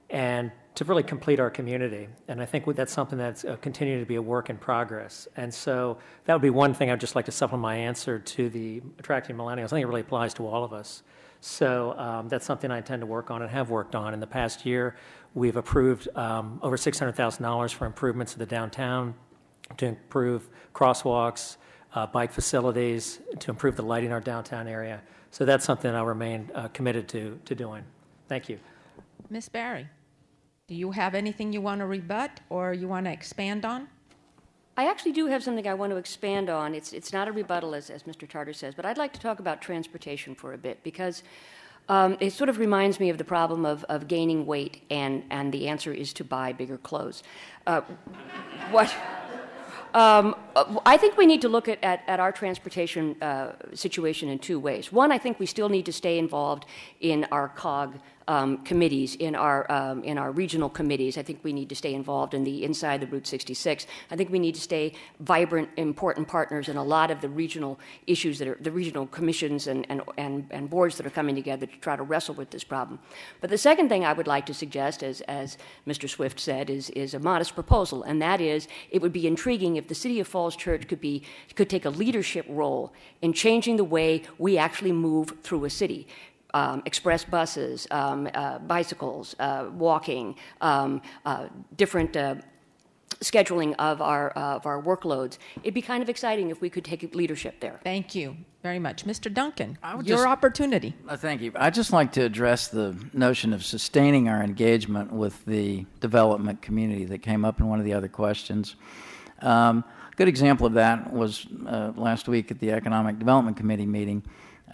[SPEAKER 8] and to really complete our community. And I think that's something that's continuing to be a work in progress. And so that would be one thing I'd just like to supplement my answer to the attracting millennials. I think it really applies to all of us. So that's something I intend to work on and have worked on. In the past year, we've approved over $600,000 for improvements to the downtown, to improve crosswalks, bike facilities, to improve the lighting in our downtown area. So that's something I'll remain committed to doing. Thank you.
[SPEAKER 3] Ms. Barry, do you have anything you want to rebut or you want to expand on?
[SPEAKER 4] I actually do have something I want to expand on. It's not a rebuttal, as Mr. Tarter says, but I'd like to talk about transportation for a bit, because it sort of reminds me of the problem of gaining weight, and the answer is to buy bigger clothes. I think we need to look at our transportation situation in two ways. One, I think we still need to stay involved in our COG committees, in our regional committees. I think we need to stay involved in the inside the Route 66. I think we need to stay vibrant, important partners in a lot of the regional issues that are the regional commissions and boards that are coming together to try to wrestle with this problem. But the second thing I would like to suggest, as Mr. Swift said, is a modest proposal, and that is it would be intriguing if the City of Falls Church could take a leadership role in changing the way we actually move through a city. Express buses, bicycles, walking, different scheduling of our workloads. It'd be kind of exciting if we could take leadership there.
[SPEAKER 3] Thank you very much. Mr. Duncan, your
[SPEAKER 5] just-
[SPEAKER 3] opportunity.
[SPEAKER 5] Thank you. I'd just like to address the notion of sustaining our engagement with the development community that came up in one of the other questions. A good example of that was last week at the Economic Development Committee meeting.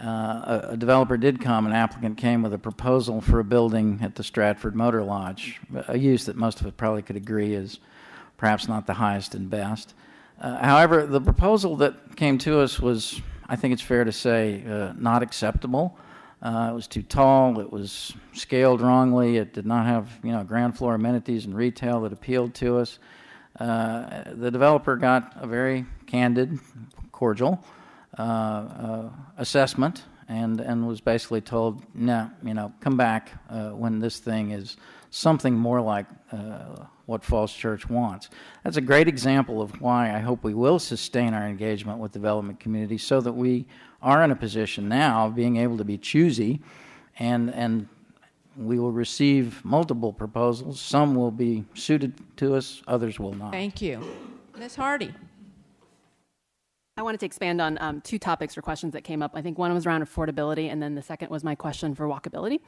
[SPEAKER 5] A developer did come, an applicant came with a proposal for a building at the Stratford Motor Lodge, a use that most of us probably could agree is perhaps not the highest and best. However, the proposal that came to us was, I think it's fair to say, not acceptable. It was too tall, it was scaled wrongly, it did not have ground floor amenities and retail that appealed to us. The developer got a very candid, cordial assessment and was basically told, no, come back when this thing is something more like what Falls Church wants. That's a great example of why I hope we will sustain our engagement with the development community so that we are in a position now of being able to be choosy, and we will receive multiple proposals. Some will be suited to us, others will not.
[SPEAKER 3] Thank you. Ms. Hardy.
[SPEAKER 6] I wanted to expand on two topics or questions that came up. I think one was around affordability, and then the second was my question for walkability.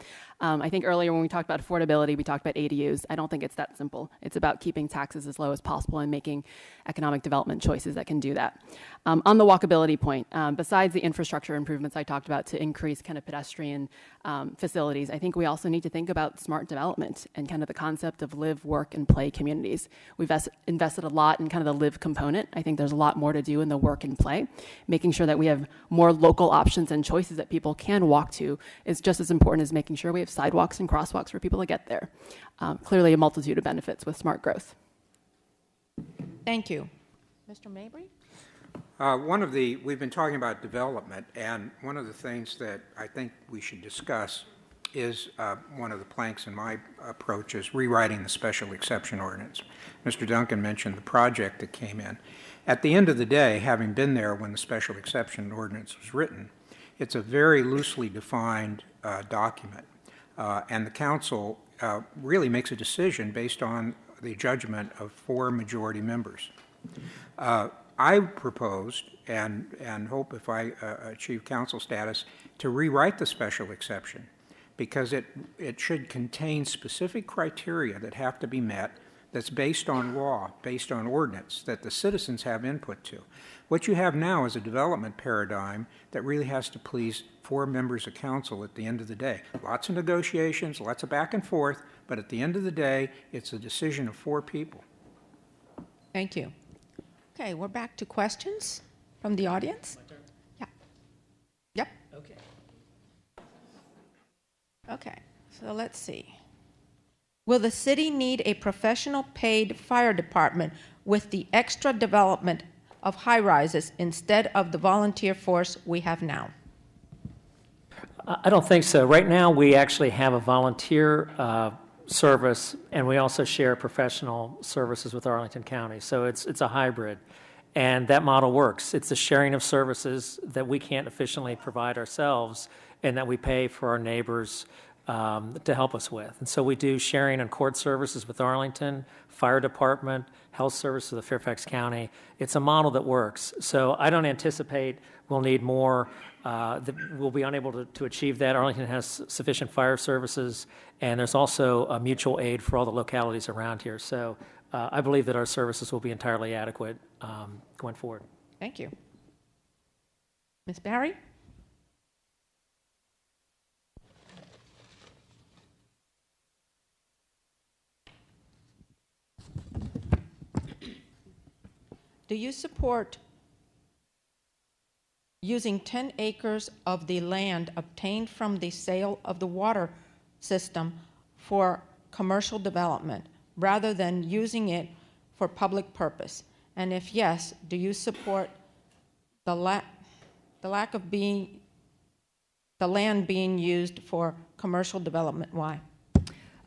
[SPEAKER 6] I think earlier when we talked about affordability, we talked about ADUs. I don't think it's that simple. It's about keeping taxes as low as possible and making economic development choices that can do that. On the walkability point, besides the infrastructure improvements I talked about to increase kind of pedestrian facilities, I think we also need to think about smart development and kind of the concept of live, work, and play communities. We've invested a lot in kind of the live component. I think there's a lot more to do in the work and play. Making sure that we have more local options and choices that people can walk to is just as important as making sure we have sidewalks and crosswalks for people to get there. Clearly a multitude of benefits with smart growth.
[SPEAKER 3] Thank you. Mr. Mabry?
[SPEAKER 7] We've been talking about development, and one of the things that I think we should discuss is one of the planks in my approach is rewriting the special exception ordinance. Mr. Duncan mentioned the project that came in. At the end of the day, having been there when the special exception ordinance was written, it's a very loosely defined document, and the council really makes a decision based on the judgment of 4 majority members. I proposed, and hope if I achieve council status, to rewrite the special exception because it should contain specific criteria that have to be met that's based on law, based on ordinance, that the citizens have input to. What you have now is a development paradigm that really has to please 4 members of council at the end of the day. Lots of negotiations, lots of back and forth, but at the end of the day, it's a decision of 4 people.
[SPEAKER 3] Thank you. Okay, we're back to questions from the audience. Yeah. Yep.
[SPEAKER 8] Okay.
[SPEAKER 3] Okay, so let's see. Will the city need a professional paid fire department with the extra development of high-rises instead of the volunteer force we have now?
[SPEAKER 8] I don't think so. Right now, we actually have a volunteer service, and we also share professional services with Arlington County. So it's a hybrid, and that model works. It's a sharing of services that we can't efficiently provide ourselves, and that we pay for our neighbors to help us with. And so we do sharing and court services with Arlington, fire department, health services of Fairfax County. It's a model that works. So I don't anticipate we'll need more. We'll be unable to achieve that. Arlington has sufficient fire services, and there's also a mutual aid for all the localities around here. So I believe that our services will be entirely adequate going forward.
[SPEAKER 3] Thank you. Ms. Barry? Do you support using 10 acres of the land obtained from the sale of the water system for commercial development rather than using it for public purpose? And if yes, do you support the lack of the land being used for commercial development? Why?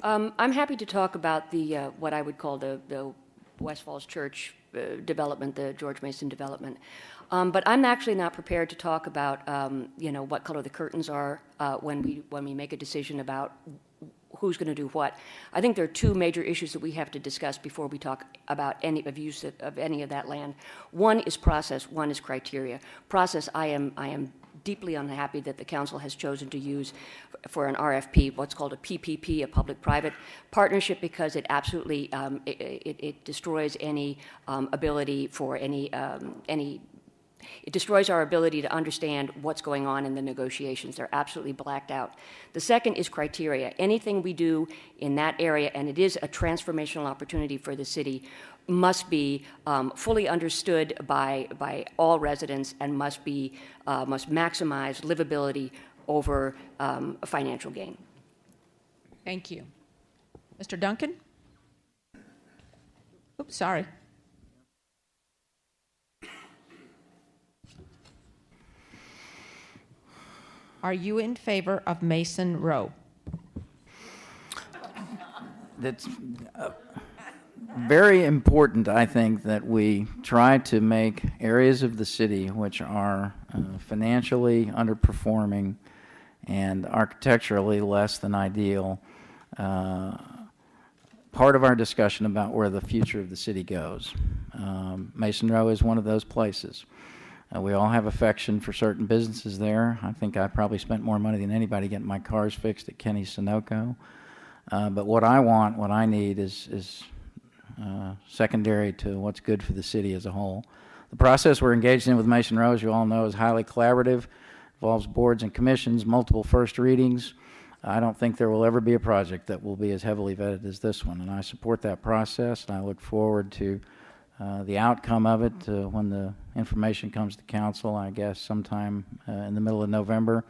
[SPEAKER 4] I'm happy to talk about the what I would call the West Falls Church development, the George Mason development. But I'm actually not prepared to talk about, what color the curtains are when we make a decision about who's going to do what. I think there are 2 major issues that we have to discuss before we talk about any of use of any of that land. One is process, one is criteria. Process, I am deeply unhappy that the council has chosen to use for an RFP what's called a PPP, a public-private partnership, because it absolutely it destroys any ability for any. It destroys our ability to understand what's going on in the negotiations. They're absolutely blacked out. The second is criteria. Anything we do in that area, and it is a transformational opportunity for the city, must be fully understood by all residents and must maximize livability over financial gain.
[SPEAKER 3] Thank you. Mr. Duncan? Oops, sorry. Are you in favor of Mason Row?
[SPEAKER 5] That's very important, I think, that we try to make areas of the city which are financially underperforming and architecturally less than ideal part of our discussion about where the future of the city goes. Mason Row is one of those places. We all have affection for certain businesses there. I think I probably spent more money than anybody getting my cars fixed at Kenny Sunoco. But what I need is secondary to what's good for the city as a whole. The process we're engaged in with Mason Row, as you all know, is highly collaborative, involves boards and commissions, multiple first readings. I don't think there will ever be a project that will be as heavily vetted as this one, and I support that process, and I look forward to the outcome of it when the information comes to council, I guess sometime in the middle of November.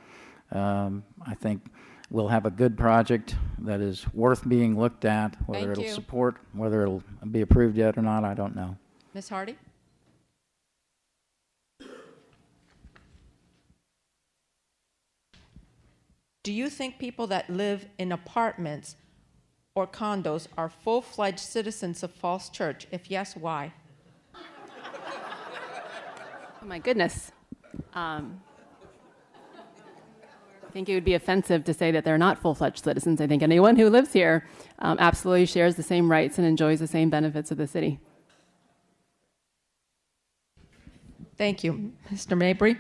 [SPEAKER 5] I think we'll have a good project that is worth being looked at. Whether it'll support, whether it'll be approved yet or not, I don't know.
[SPEAKER 3] Ms. Hardy? Do you think people that live in apartments or condos are full-fledged citizens of Falls Church? If yes, why?
[SPEAKER 6] Oh my goodness. I think it would be offensive to say that they're not full-fledged citizens. I think anyone who lives here absolutely shares the same rights and enjoys the same benefits of the city.
[SPEAKER 3] Thank you. Mr. Mabry?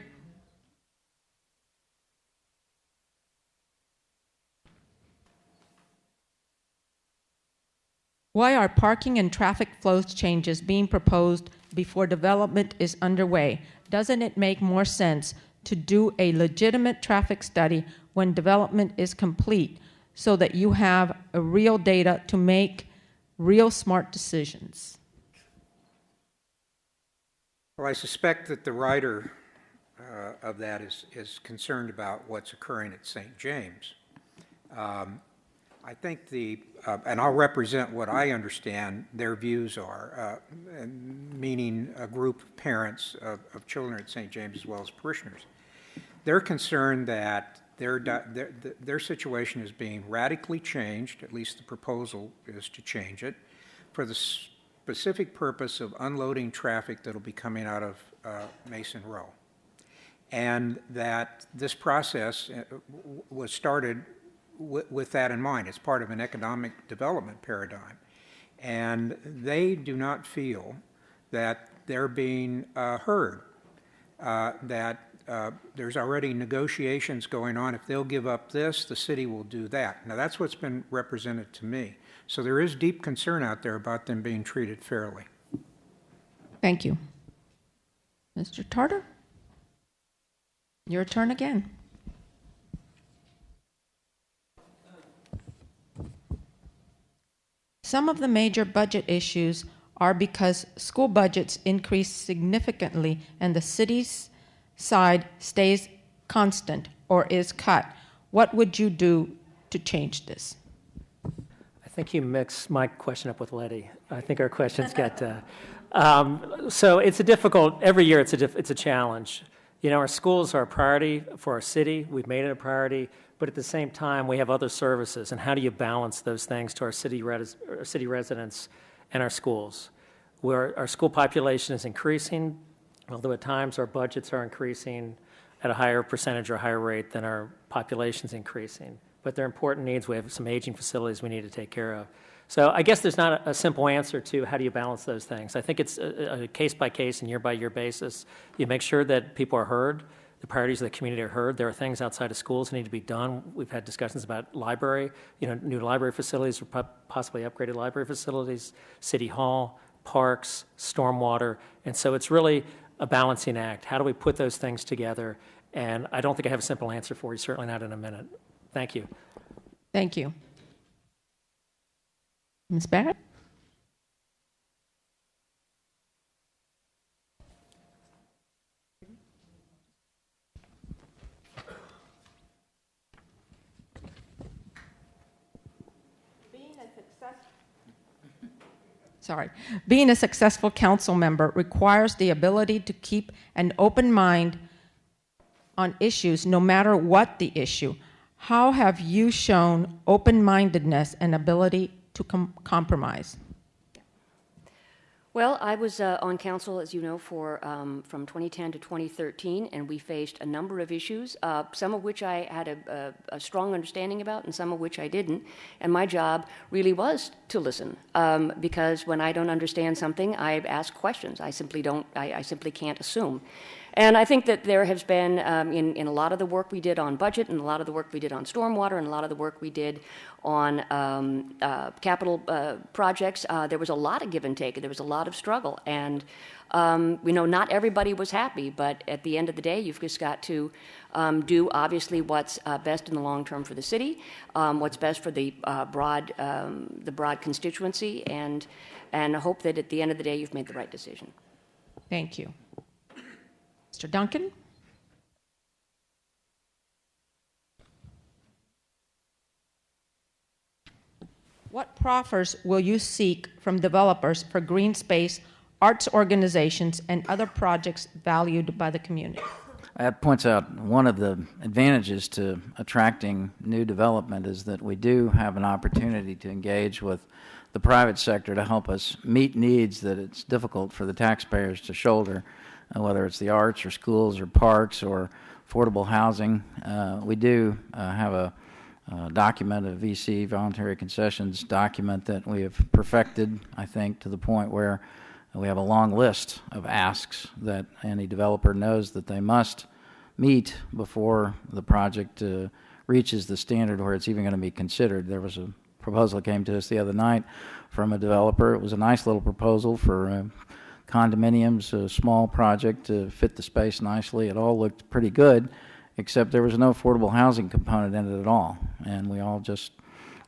[SPEAKER 3] Why are parking and traffic flows changes being proposed before development is underway? Doesn't it make more sense to do a legitimate traffic study when development is complete so that you have a real data to make real smart decisions?
[SPEAKER 7] Well, I suspect that the writer of that is concerned about what's occurring at St. James. I think and I'll represent what I understand their views are, meaning a group of parents of children at St. James as well as parishioners. They're concerned that their situation is being radically changed, at least the proposal is to change it, for the specific purpose of unloading traffic that will be coming out of Mason Row. And that this process was started with that in mind. It's part of an economic development paradigm. And they do not feel that they're being heard, that there's already negotiations going on. If they'll give up this, the city will do that. Now, that's what's been represented to me. So there is deep concern out there about them being treated fairly.
[SPEAKER 3] Thank you. Mr. Tarter? Your turn again. Some of the major budget issues are because school budgets increase significantly and the city's side stays constant or is cut. What would you do to change this?
[SPEAKER 8] I think you mixed my question up with Letty. I think our questions get... so it's a difficult... Every year it's a challenge. You know, our schools are a priority for our city. We've made it a priority. But at the same time, we have other services. And how do you balance those things to our city residents and our schools? Where our school population is increasing, although at times our budgets are increasing at a higher percentage or higher rate than our population is increasing. But they're important needs. We have some aging facilities we need to take care of. So I guess there's not a simple answer to how do you balance those things. I think it's a case-by-case and year-by-year basis. You make sure that people are heard, the priorities of the community are heard. There are things outside of schools that need to be done. We've had discussions about library, new library facilities or possibly upgraded library facilities, city hall, parks, stormwater. And so it's really a balancing act. How do we put those things together? And I don't think I have a simple answer for you, certainly not in a minute. Thank you.
[SPEAKER 3] Thank you. Ms. Barrett? Being a successful council member requires the ability to keep an open mind on issues, no matter what the issue. How have you shown open-mindedness and ability to compromise?
[SPEAKER 4] Well, I was on council, as you know, from 2010 to 2013, and we faced a number of issues, some of which I had a strong understanding about and some of which I didn't. And my job really was to listen, because when I don't understand something, I ask questions. I simply can't assume. And I think that there has been, in a lot of the work we did on budget and a lot of the work we did on stormwater and a lot of the work we did on capital projects, there was a lot of give and take. There was a lot of struggle. And, not everybody was happy. But at the end of the day, you've just got to do, obviously, what's best in the long term for the city, what's best for the broad constituency, and hope that at the end of the day, you've made the right decision.
[SPEAKER 3] Thank you. Mr. Duncan? What proffers will you seek from developers for green space, arts organizations, and other projects valued by the community?
[SPEAKER 5] That points out one of the advantages to attracting new development is that we do have an opportunity to engage with the private sector to help us meet needs that it's difficult for the taxpayers to shoulder, whether it's the arts or schools or parks or affordable housing. We do have a document, a VC, voluntary concessions document, that we have perfected, I think, to the point where we have a long list of asks that any developer knows that they must meet before the project reaches the standard where it's even going to be considered. There was a proposal that came to us the other night from a developer. It was a nice little proposal for condominiums, a small project to fit the space nicely. It all looked pretty good, except there was no affordable housing component in it at all. And we all just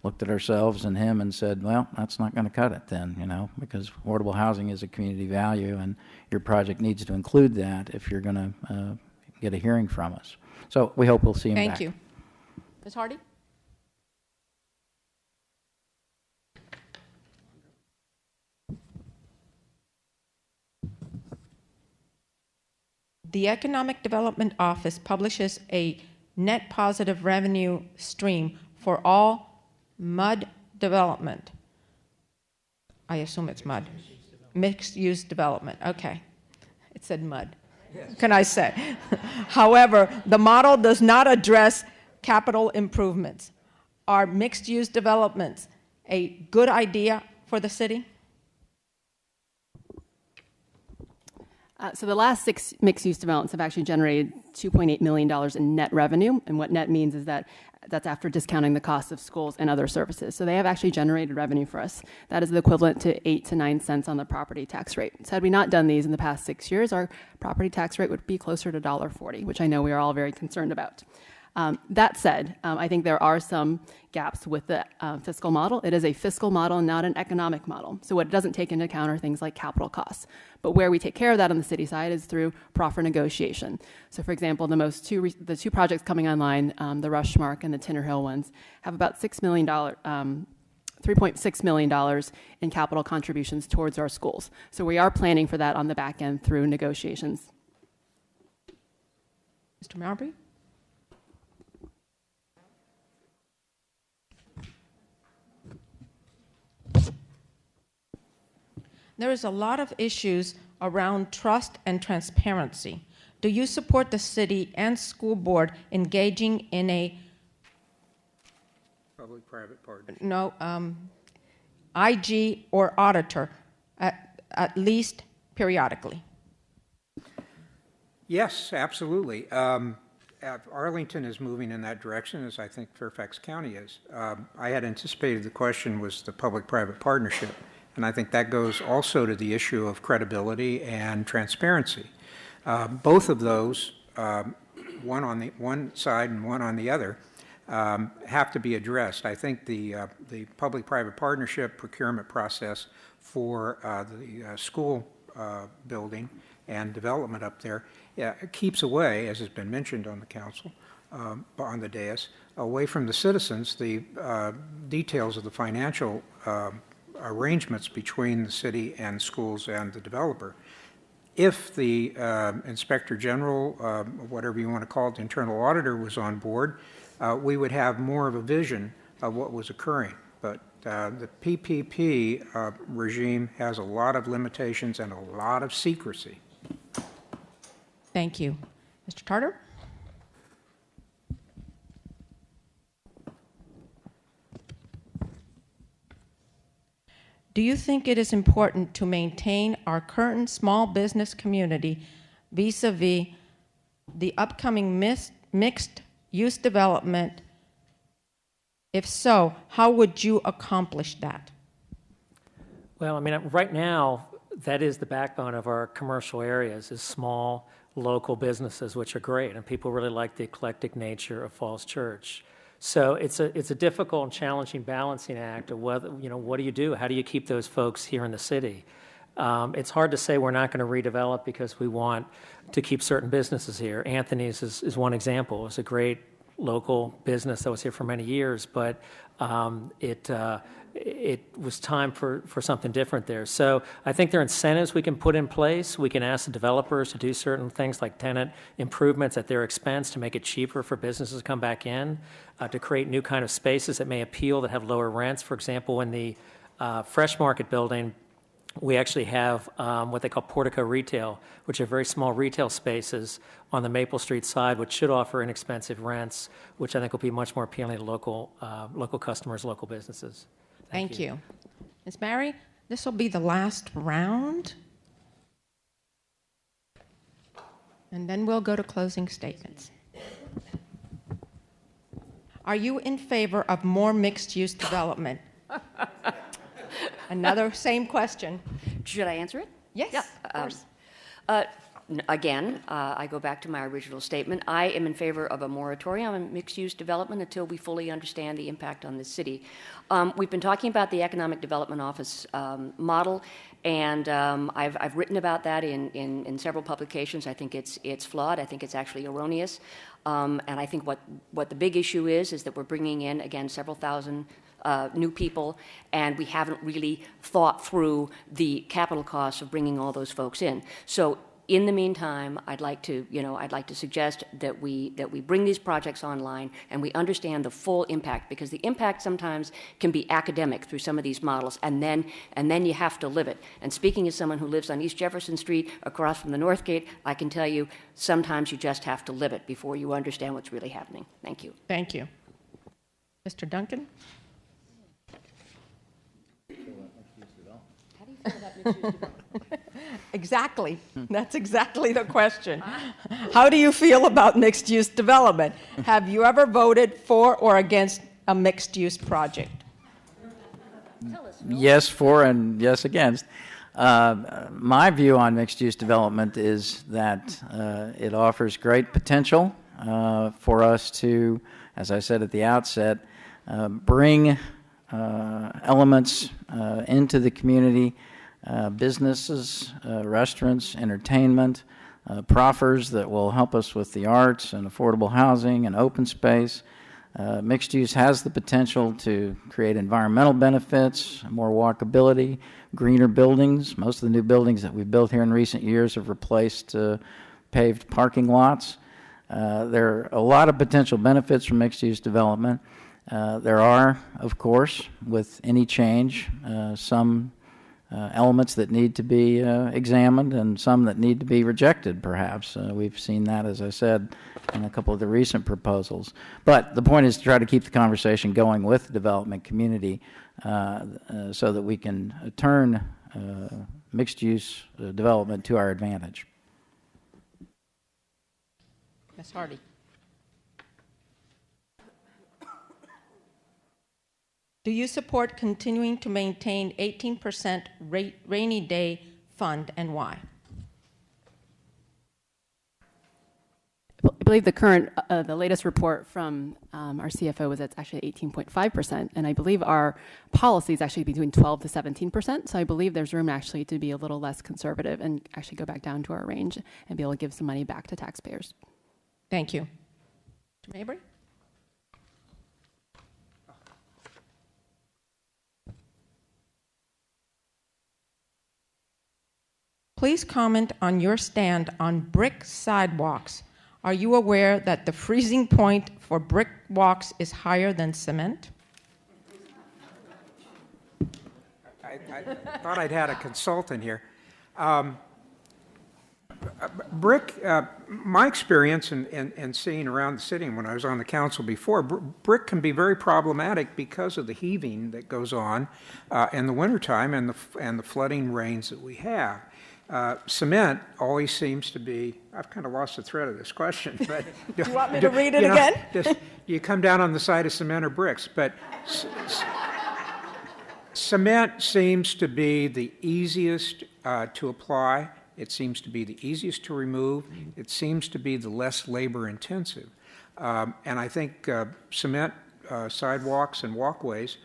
[SPEAKER 5] looked at ourselves and him and said, well, that's not going to cut it then, because affordable housing is a community value, and your project needs to include that if you're going to get a hearing from us. So we hope we'll see him back.
[SPEAKER 3] Thank you. Ms. Hardy? The Economic Development Office publishes a net positive revenue stream for all MUD development. I assume it's MUD. Mixed-use development, okay. It said MUD. Yes. Can I say? However, the model does not address capital improvements. Are mixed-use developments a good idea for the city?
[SPEAKER 6] So the last 6 mixed-use developments have actually generated $2.8 million in net revenue, and what net means is that that's after discounting the cost of schools and other services. So they have actually generated revenue for us. That is the equivalent to 8 to 9 cents on the property tax rate. So had we not done these in the past 6 years, our property tax rate would be closer to $1.40, which I know we are all very concerned about. That said, I think there are some gaps with the fiscal model. It is a fiscal model, not an economic model. So what it doesn't take into account are things like capital costs. But where we take care of that on the city side is through proffer negotiation. So for example, the two projects coming online, the Rushmark and the Tinner Hill ones, have about $3.6 million in capital contributions towards our schools. So we are planning for that on the back end through negotiations.
[SPEAKER 3] Mr. Marbury? There is a lot of issues around trust and transparency. Do you support the city and school board engaging in a
[SPEAKER 7] Public-private partnership.
[SPEAKER 3] IG or auditor at least periodically?
[SPEAKER 7] Yes, absolutely. Arlington is moving in that direction, as I think Fairfax County is. I had anticipated the question was the public-private partnership. And I think that goes also to the issue of credibility and transparency. Both of those, one on the one side and one on the other, have to be addressed. I think the public-private partnership procurement process for the school building and development up there keeps away, as has been mentioned on the council, on the dais, away from the citizens the details of the financial arrangements between the city and schools and the developer. If the Inspector General, whatever you want to call it, the internal auditor was on board, we would have more of a vision of what was occurring. But the PPP regime has a lot of limitations and a lot of secrecy.
[SPEAKER 3] Thank you. Mr. Tarter? Do you think it is important to maintain our current small business community vis-a-vis the upcoming mixed-use development? If so, how would you accomplish that?
[SPEAKER 8] Well, I mean, right now, that is the backbone of our commercial areas, is small, local businesses, which are great, and people really like the eclectic nature of Falls Church. So it's a difficult and challenging balancing act of whether, what do you do? How do you keep those folks here in the city? It's hard to say we're not going to redevelop because we want to keep certain businesses here. Anthony's is one example. It was a great local business that was here for many years, but it was time for something different there. So I think there are incentives we can put in place. We can ask the developers to do certain things like tenant improvements at their expense to make it cheaper for businesses to come back in, to create new kind of spaces that may appeal, that have lower rents. For example, in the Fresh Market building, we actually have what they call portico retail, which are very small retail spaces on the Maple Street side, which should offer inexpensive rents, which I think will be much more appealing to local customers, local businesses.
[SPEAKER 3] Thank you. Ms. Barry, this will be the last round, and then we'll go to closing statements. Are you in favor of more mixed-use development Another same question.
[SPEAKER 4] Should I answer it?
[SPEAKER 3] Yes,
[SPEAKER 4] Yeah,
[SPEAKER 3] of course.
[SPEAKER 4] Again, I go back to my original statement. I am in favor of a moratorium on mixed-use development until we fully understand the impact on the city. We've been talking about the Economic Development Office model, and I've written about that in several publications. I think it's flawed. I think it's actually erroneous. And I think what the big issue is that we're bringing in, again, several thousand new people, and we haven't really thought through the capital costs of bringing all those folks in. So in the meantime, I'd like to suggest that we bring these projects online and we understand the full impact, because the impact sometimes can be academic through some of these models, and then you have to live it. And speaking as someone who lives on East Jefferson Street across from the North Gate, I can tell you sometimes you just have to live it before you understand what's really happening. Thank you.
[SPEAKER 3] Thank you. Mr. Duncan?
[SPEAKER 4] How do you feel about mixed-use development?
[SPEAKER 3] Exactly. That's exactly the question. How do you feel about mixed-use development? Have you ever voted for or against a mixed-use project?
[SPEAKER 5] Yes for and yes against. My view on mixed-use development is that it offers great potential for us to, as I said at the outset, bring elements into the community, businesses, restaurants, entertainment, proffers that will help us with the arts and affordable housing and open space. Mixed use has the potential to create environmental benefits, more walkability, greener buildings. Most of the new buildings that we've built here in recent years have replaced paved parking lots. There are a lot of potential benefits from mixed use development. There are, of course, with any change, some elements that need to be examined and some that need to be rejected, perhaps. We've seen that, as I said, in a couple of the recent proposals. But the point is to try to keep the conversation going with the development community so that we can turn mixed-use development to our advantage.
[SPEAKER 3] Ms. Hardy? Do you support continuing to maintain 18% rainy day fund, and why?
[SPEAKER 6] I believe the current, the latest report from our CFO was it's actually 18.5%, and I believe our policy is actually between 12 to 17%, so I believe there's room actually to be a little less conservative and actually go back down to our range and be able to give some money back to taxpayers.
[SPEAKER 3] Thank you. Mr. Mabry? Please comment on your stand on brick sidewalks. Are you aware that the freezing point for brick walks is higher than cement?
[SPEAKER 7] I thought I'd had a consultant here. Brick, my experience in seeing around the city and when I was on the council before, brick can be very problematic because of the heaving that goes on in the wintertime and the flooding rains that we have. Cement always seems to be, I've kind of lost the thread of this question, but...
[SPEAKER 3] Do you want me to read it again?
[SPEAKER 7] You come down on the side of cement or bricks, but cement seems to be the easiest to apply. It seems to be the easiest to remove. It seems to be the less labor intensive. And I think cement sidewalks and walkways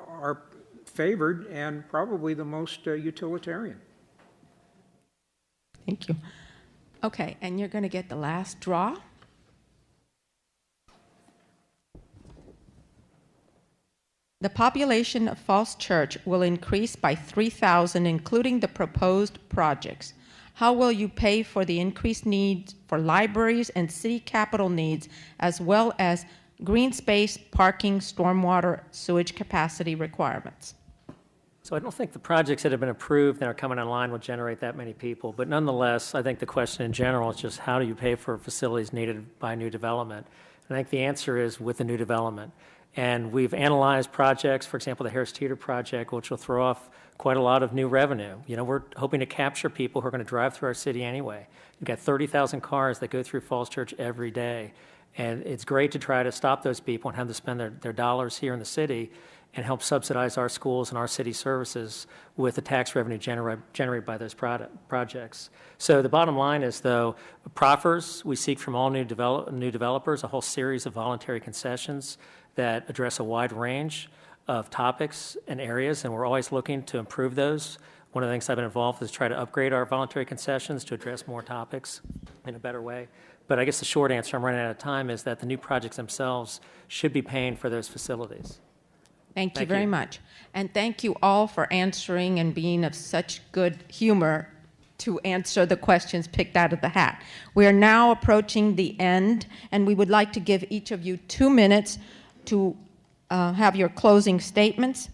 [SPEAKER 7] are favored and probably the most utilitarian.
[SPEAKER 3] Thank you. Okay, and you're going to get the last draw. The population of Falls Church will increase by 3,000, including the proposed projects. How will you pay for the increased needs for libraries and city capital needs, as well as green space, parking, stormwater, sewage capacity requirements?
[SPEAKER 8] So I don't think the projects that have been approved and are coming online will generate that many people. But nonetheless, I think the question in general is just how do you pay for facilities needed by new development? And I think the answer is with the new development. And we've analyzed projects, for example, the Harris Teeter project, which will throw off quite a lot of new revenue. You know, we're hoping to capture people who are going to drive through our city anyway. You've got 30,000 cars that go through Falls Church every day. And it's great to try to stop those people and have them spend their dollars here in the city. and help subsidize our schools and our city services with the tax revenue generated by those projects. So the bottom line is, though, proffers, we seek from all new developers a whole series of voluntary concessions that address a wide range of topics and areas, and we're always looking to improve those. One of the things I've been involved with is try to upgrade our voluntary concessions to address more topics in a better way. But I guess the short answer, I'm running out of time, is that the new projects themselves should be paying for those facilities.
[SPEAKER 3] Thank you very much. And thank you all for answering and being of such good humor to answer the questions picked out of the hat. We are now approaching the end, and we would like to give each of you 2 minutes to have your closing statements.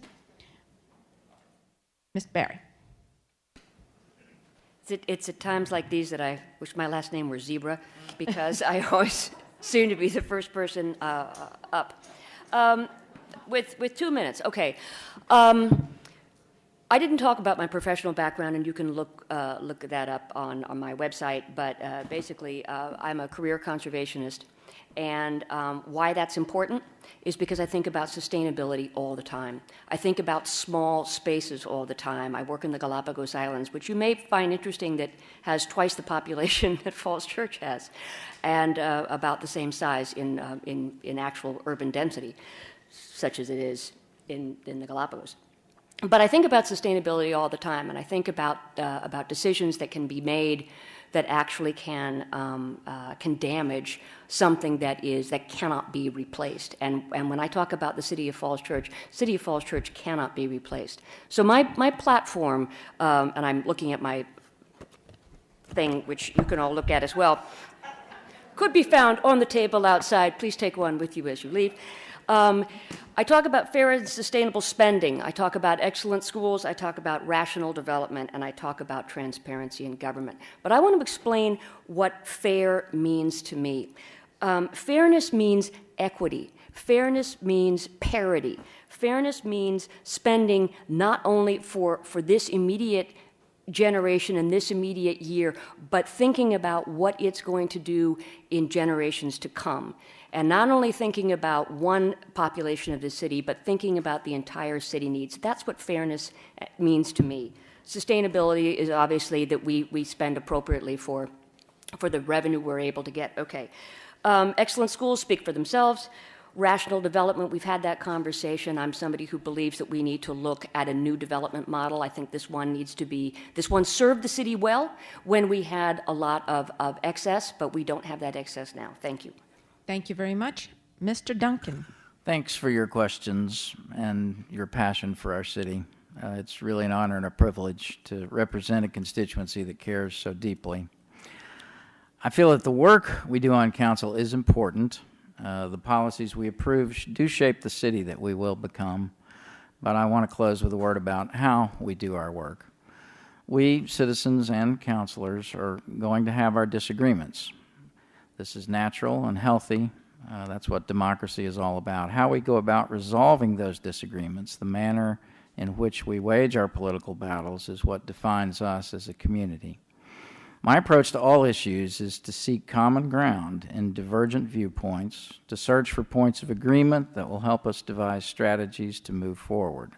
[SPEAKER 3] Ms. Barry.
[SPEAKER 4] It's at times like these that I wish my last name were Zebra, because I always seem to be the first person up. With 2 minutes, okay. I didn't talk about my professional background, and you can look that up on my website, but basically I'm a career conservationist, and why that's important is because I think about sustainability all the time. I think about small spaces all the time. I work in the Galapagos Islands, which you may find interesting, that has twice the population that Falls Church has, and about the same size in actual urban density, such as it is in the Galapagos. But I think about sustainability all the time, and I think about decisions that can be made that actually can damage something that cannot be replaced. And when I talk about the City of Falls Church cannot be replaced. So my platform, and I'm looking at my thing, which you can all look at as well, could be found on the table outside. Please take one with you as you leave. I talk about fair and sustainable spending. I talk about excellent schools. I talk about rational development, and I talk about transparency in government. But I want to explain what fair means to me. Fairness means equity. Fairness means parity. Fairness means spending not only for this immediate generation in this immediate year, but thinking about what it's going to do in generations to come. And not only thinking about one population of the city, but thinking about the entire city needs. That's what fairness means to me. Sustainability is obviously that we spend appropriately for the revenue we're able to get. Okay. Excellent schools speak for themselves. Rational development, we've had that conversation. I'm somebody who believes that we need to look at a new development model. I think this one served the city well when we had a lot of excess, but we don't have that excess now. Thank you.
[SPEAKER 3] Thank you very much. Mr. Duncan.
[SPEAKER 5] Thanks for your questions and your passion for our city. It's really an honor and a privilege to represent a constituency that cares so deeply. I feel that the work we do on council is important. The policies we approve do shape the city that we will become, but I want to close with a word about how we do our work. We, citizens and councilors, are going to have our disagreements. This is natural and healthy. That's what democracy is all about. How we go about resolving those disagreements, the manner in which we wage our political battles, is what defines us as a community. My approach to all issues is to seek common ground in divergent viewpoints, to search for points of agreement that will help us devise strategies to move forward.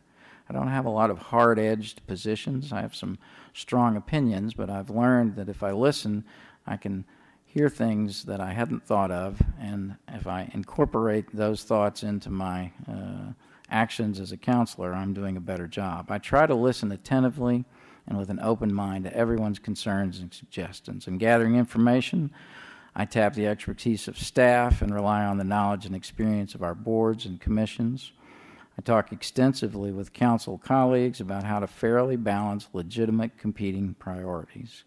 [SPEAKER 5] I don't have a lot of hard-edged positions. I have some strong opinions, but I've learned that if I listen, I can hear things that I hadn't thought of, and if I incorporate those thoughts into my actions as a counselor, I'm doing a better job. I try to listen attentively and with an open mind to everyone's concerns and suggestions. In gathering information, I tap the expertise of staff and rely on the knowledge and experience of our boards and commissions. I talk extensively with council colleagues about how to fairly balance legitimate competing priorities.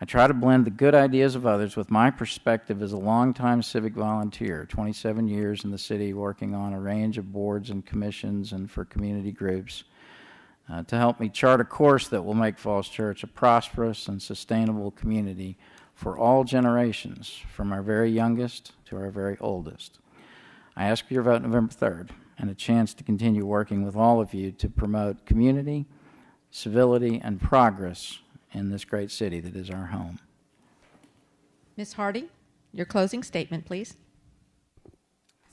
[SPEAKER 5] I try to blend the good ideas of others with my perspective as a longtime civic volunteer, 27 years in the city working on a range of boards and commissions and for community groups, to help me chart a course that will make Falls Church a prosperous and sustainable community for all generations, from our very youngest to our very oldest. I ask for your vote November 3rd and a chance to continue working with all of you to promote community, civility, and progress in this great city that is our home.
[SPEAKER 3] Ms. Hardy, your closing statement, please.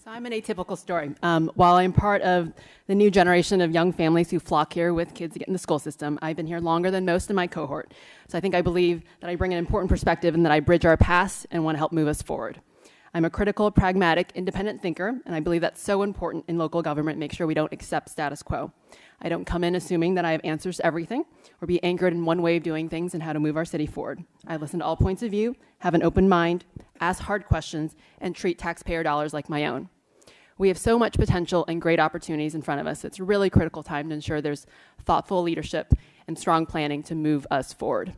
[SPEAKER 6] So I'm an atypical story. While I'm part of the new generation of young families who flock here with kids to get in the school system, I've been here longer than most in my cohort. So I believe that I bring an important perspective and that I bridge our past and want to help move us forward. I'm a critical, pragmatic, independent thinker, and I believe that's so important in local government, make sure we don't accept status quo. I don't come in assuming that I have answers to everything or be anchored in one way of doing things and how to move our city forward. I listen to all points of view, have an open mind, ask hard questions, and treat taxpayer dollars like my own. We have so much potential and great opportunities in front of us. It's a really critical time to ensure there's thoughtful leadership and strong planning to move us forward.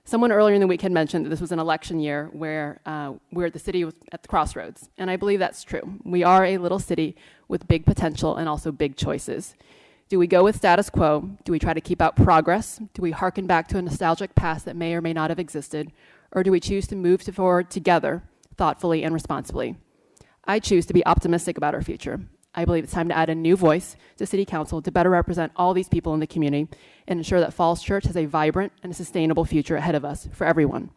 [SPEAKER 6] Someone earlier in the week had mentioned that this was an election year where the city was at the crossroads, and I believe that's true. We are a little city with big potential and also big choices. Do we go with status quo? Do we try to keep out progress? Do we hearken back to a nostalgic past that may or may not have existed? Or do we choose to move forward together, thoughtfully and responsibly? I choose to be optimistic about our future. I believe it's time to add a new voice to City Council to better represent all these people in the community and ensure that Falls Church has a vibrant and sustainable future ahead of us for everyone.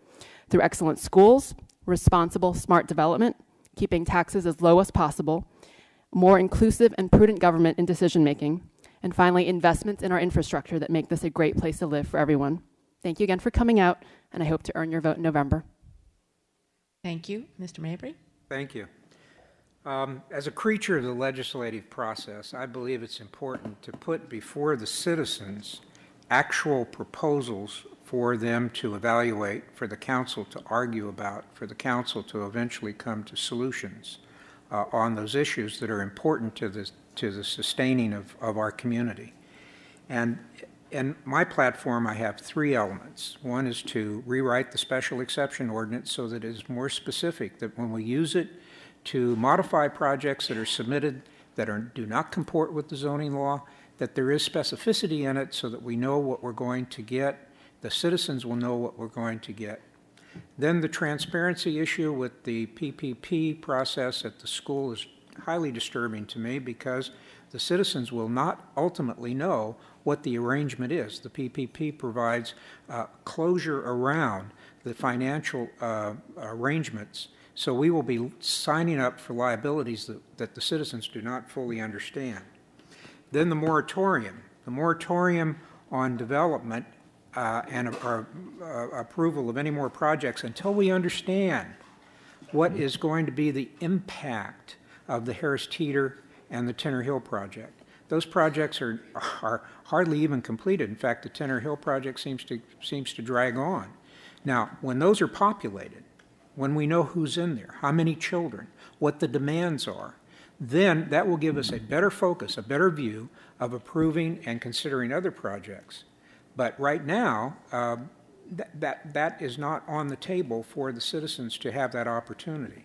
[SPEAKER 6] Through excellent schools, responsible, smart development, keeping taxes as low as possible, more inclusive and prudent government and decision-making, and finally, investments in our infrastructure that make this a great place to live for everyone. Thank you again for coming out, and I hope to earn your vote in November.
[SPEAKER 3] Thank you. Mr. Mabry?
[SPEAKER 7] Thank you. As a creature of the legislative process, I believe it's important to put before the citizens actual proposals for them to evaluate, for the council to argue about, for the council to eventually come to solutions on those issues that are important to the sustaining of our community. And in my platform, I have three elements. One is to rewrite the special exception ordinance so that it is more specific, that when we use it to modify projects that are submitted that do not comport with the zoning law, that there is specificity in it so that we know what we're going to get, the citizens will know what we're going to get. Then the transparency issue with the PPP process at the school is highly disturbing to me because the citizens will not ultimately know what the arrangement is. The PPP provides closure around the financial arrangements, so we will be signing up for liabilities that the citizens do not fully understand. Then the moratorium on development and approval of any more projects until we understand what is going to be the impact of the Harris Teeter and the Tenor Hill project. Those projects are hardly even completed. In fact, the Tenor Hill project seems to drag on. Now, when those are populated, when we know who's in there, how many children, what the demands are, then that will give us a better focus, a better view of approving and considering other projects. But right now, that is not on the table for the citizens to have that opportunity.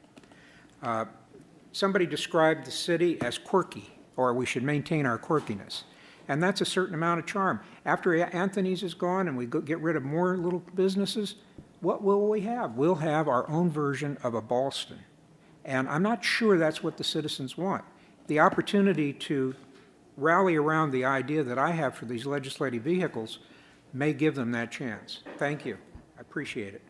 [SPEAKER 7] Somebody described the city as quirky, or we should maintain our quirkiness. And that's a certain amount of charm. After Anthony's is gone and we get rid of more little businesses, what will we have? We'll have our own version of a Ballston. And I'm not sure that's what the citizens want. The opportunity to rally around the idea that I have for these legislative vehicles may give them that chance. Thank you. I appreciate it.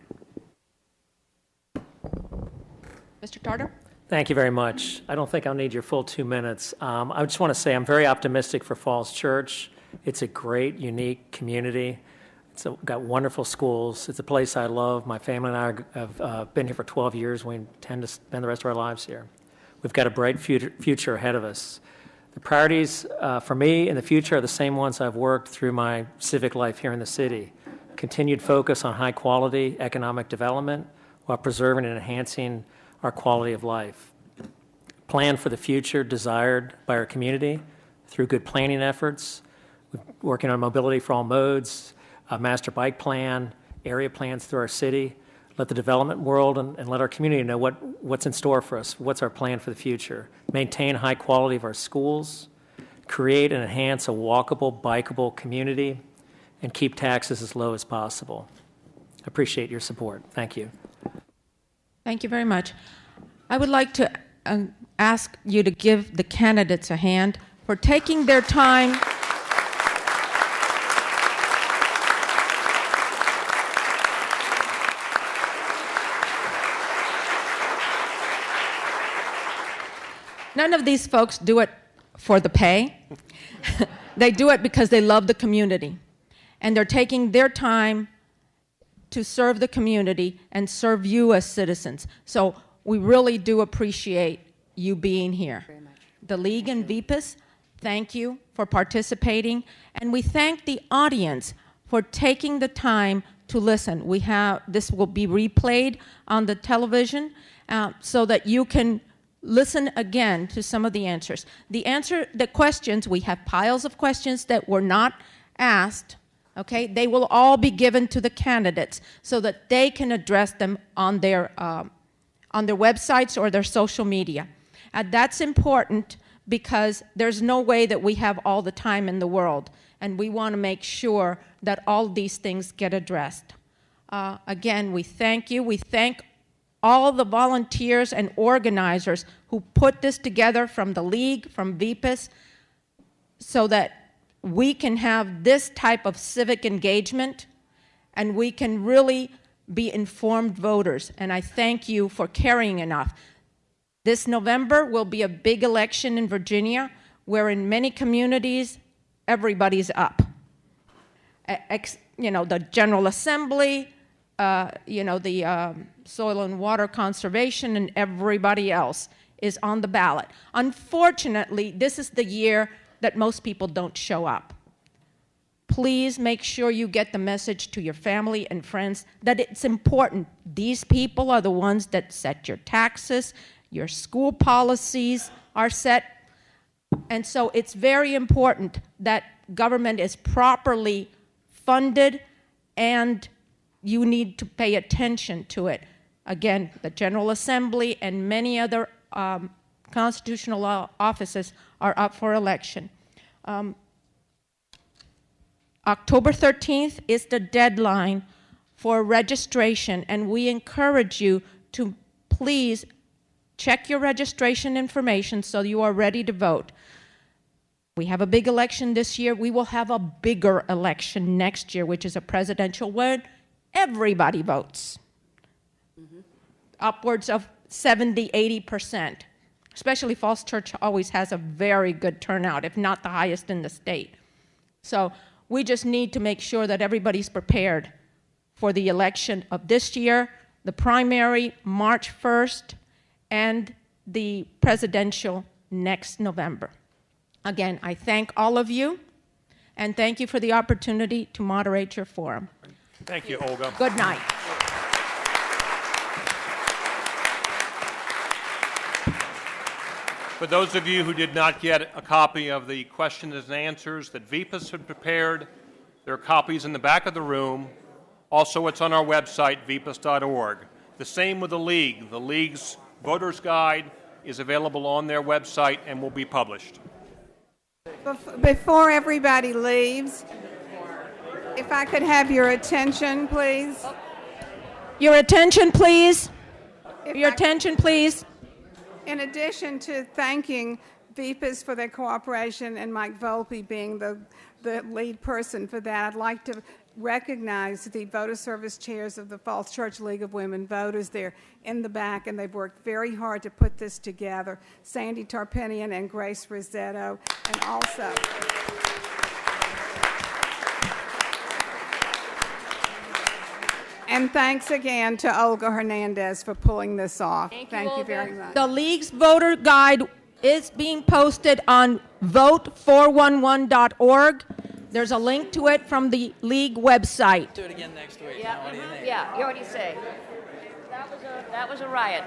[SPEAKER 3] Mr. Tarter?
[SPEAKER 8] Thank you very much. I don't think I'll need your full 2 minutes. I just want to say I'm very optimistic for Falls Church. It's a great, unique community. It's got wonderful schools. It's a place I love. My family and I have been here for 12 years. We intend to spend the rest of our lives here. We've got a bright future ahead of us. The priorities for me in the future are the same ones I've worked through my civic life here in the city. Continued focus on high-quality economic development while preserving and enhancing our quality of life. Plan for the future desired by our community through good planning efforts, working on mobility for all modes, a master bike plan, area plans through our city. Let the development world and let our community know what's in store for us, what's our plan for the future. Maintain high quality of our schools, create and enhance a walkable, bikeable community, and keep taxes as low as possible. I appreciate your support. Thank you.
[SPEAKER 3] Thank you very much. I would like to ask you to give the candidates a hand for taking their time. None of these folks do it for the pay. They do it because they love the community. And they're taking their time to serve the community and serve you as citizens. So we really do appreciate you being here.
[SPEAKER 4] Very much.
[SPEAKER 3] The League and VPIS, thank you for participating. And we thank the audience for taking the time to listen. This will be replayed on the television so that you can listen again to some of the answers. The questions, we have piles of questions that were not asked, okay? They will all be given to the candidates so that they can address them on their websites or their social media. And that's important because there's no way that we have all the time in the world, and we want to make sure that all these things get addressed. Again, we thank you. We thank all the volunteers and organizers who put this together from the League, from VPIS, so that we can have this type of civic engagement and we can really be informed voters. And I thank you for caring enough. This November will be a big election in Virginia, where in many communities, everybody's up. The General Assembly, the Soil and Water Conservation, and everybody else is on the ballot. Unfortunately, this is the year that most people don't show up. Please make sure you get the message to your family and friends that it's important. These people are the ones that set your taxes, your school policies are set. And so it's very important that government is properly funded, and you need to pay attention to it. Again, the General Assembly and many other constitutional offices are up for election. October 13th is the deadline for registration, and we encourage you to please check your registration information so you are ready to vote. We have a big election this year. We will have a bigger election next year, which is a presidential where everybody votes. Upwards of 70, 80%. Especially Falls Church always has a very good turnout, if not the highest in the state. So we just need to make sure that everybody's prepared for the election of this year, the primary March 1st, and the presidential next November. Again, I thank all of you, and thank you for the opportunity to moderate your forum.
[SPEAKER 1] Thank you, Olga.
[SPEAKER 3] Good night.
[SPEAKER 1] For those of you who did not get a copy of the questions and answers that VPIS had prepared, there are copies in the back of the room. Also, it's on our website, vpis.org. The same with the League. The League's Voter's Guide is available on their website and will be published.
[SPEAKER 2] Before everybody leaves, if I could have your attention, please.
[SPEAKER 3] Your attention, please.
[SPEAKER 2] If
[SPEAKER 3] Your
[SPEAKER 2] I-
[SPEAKER 3] attention, please.
[SPEAKER 2] In addition to thanking VPIS for their cooperation and Mike Volpe being the lead person for that, I'd like to recognize the voter service chairs of the Falls Church League of Women Voters. They're in the back, and they've worked very hard to put this together. Sandy Tarpinian and Grace Rossetto, and also and thanks again to Olga Hernandez for pulling this off.
[SPEAKER 4] Thank you,
[SPEAKER 2] you very
[SPEAKER 4] Olga.
[SPEAKER 2] much.
[SPEAKER 3] The League's voter guide is being posted on vote411.org. There's a link to it from the League website.
[SPEAKER 5] Do it again next week.
[SPEAKER 4] Yeah, you already say. That was a riot.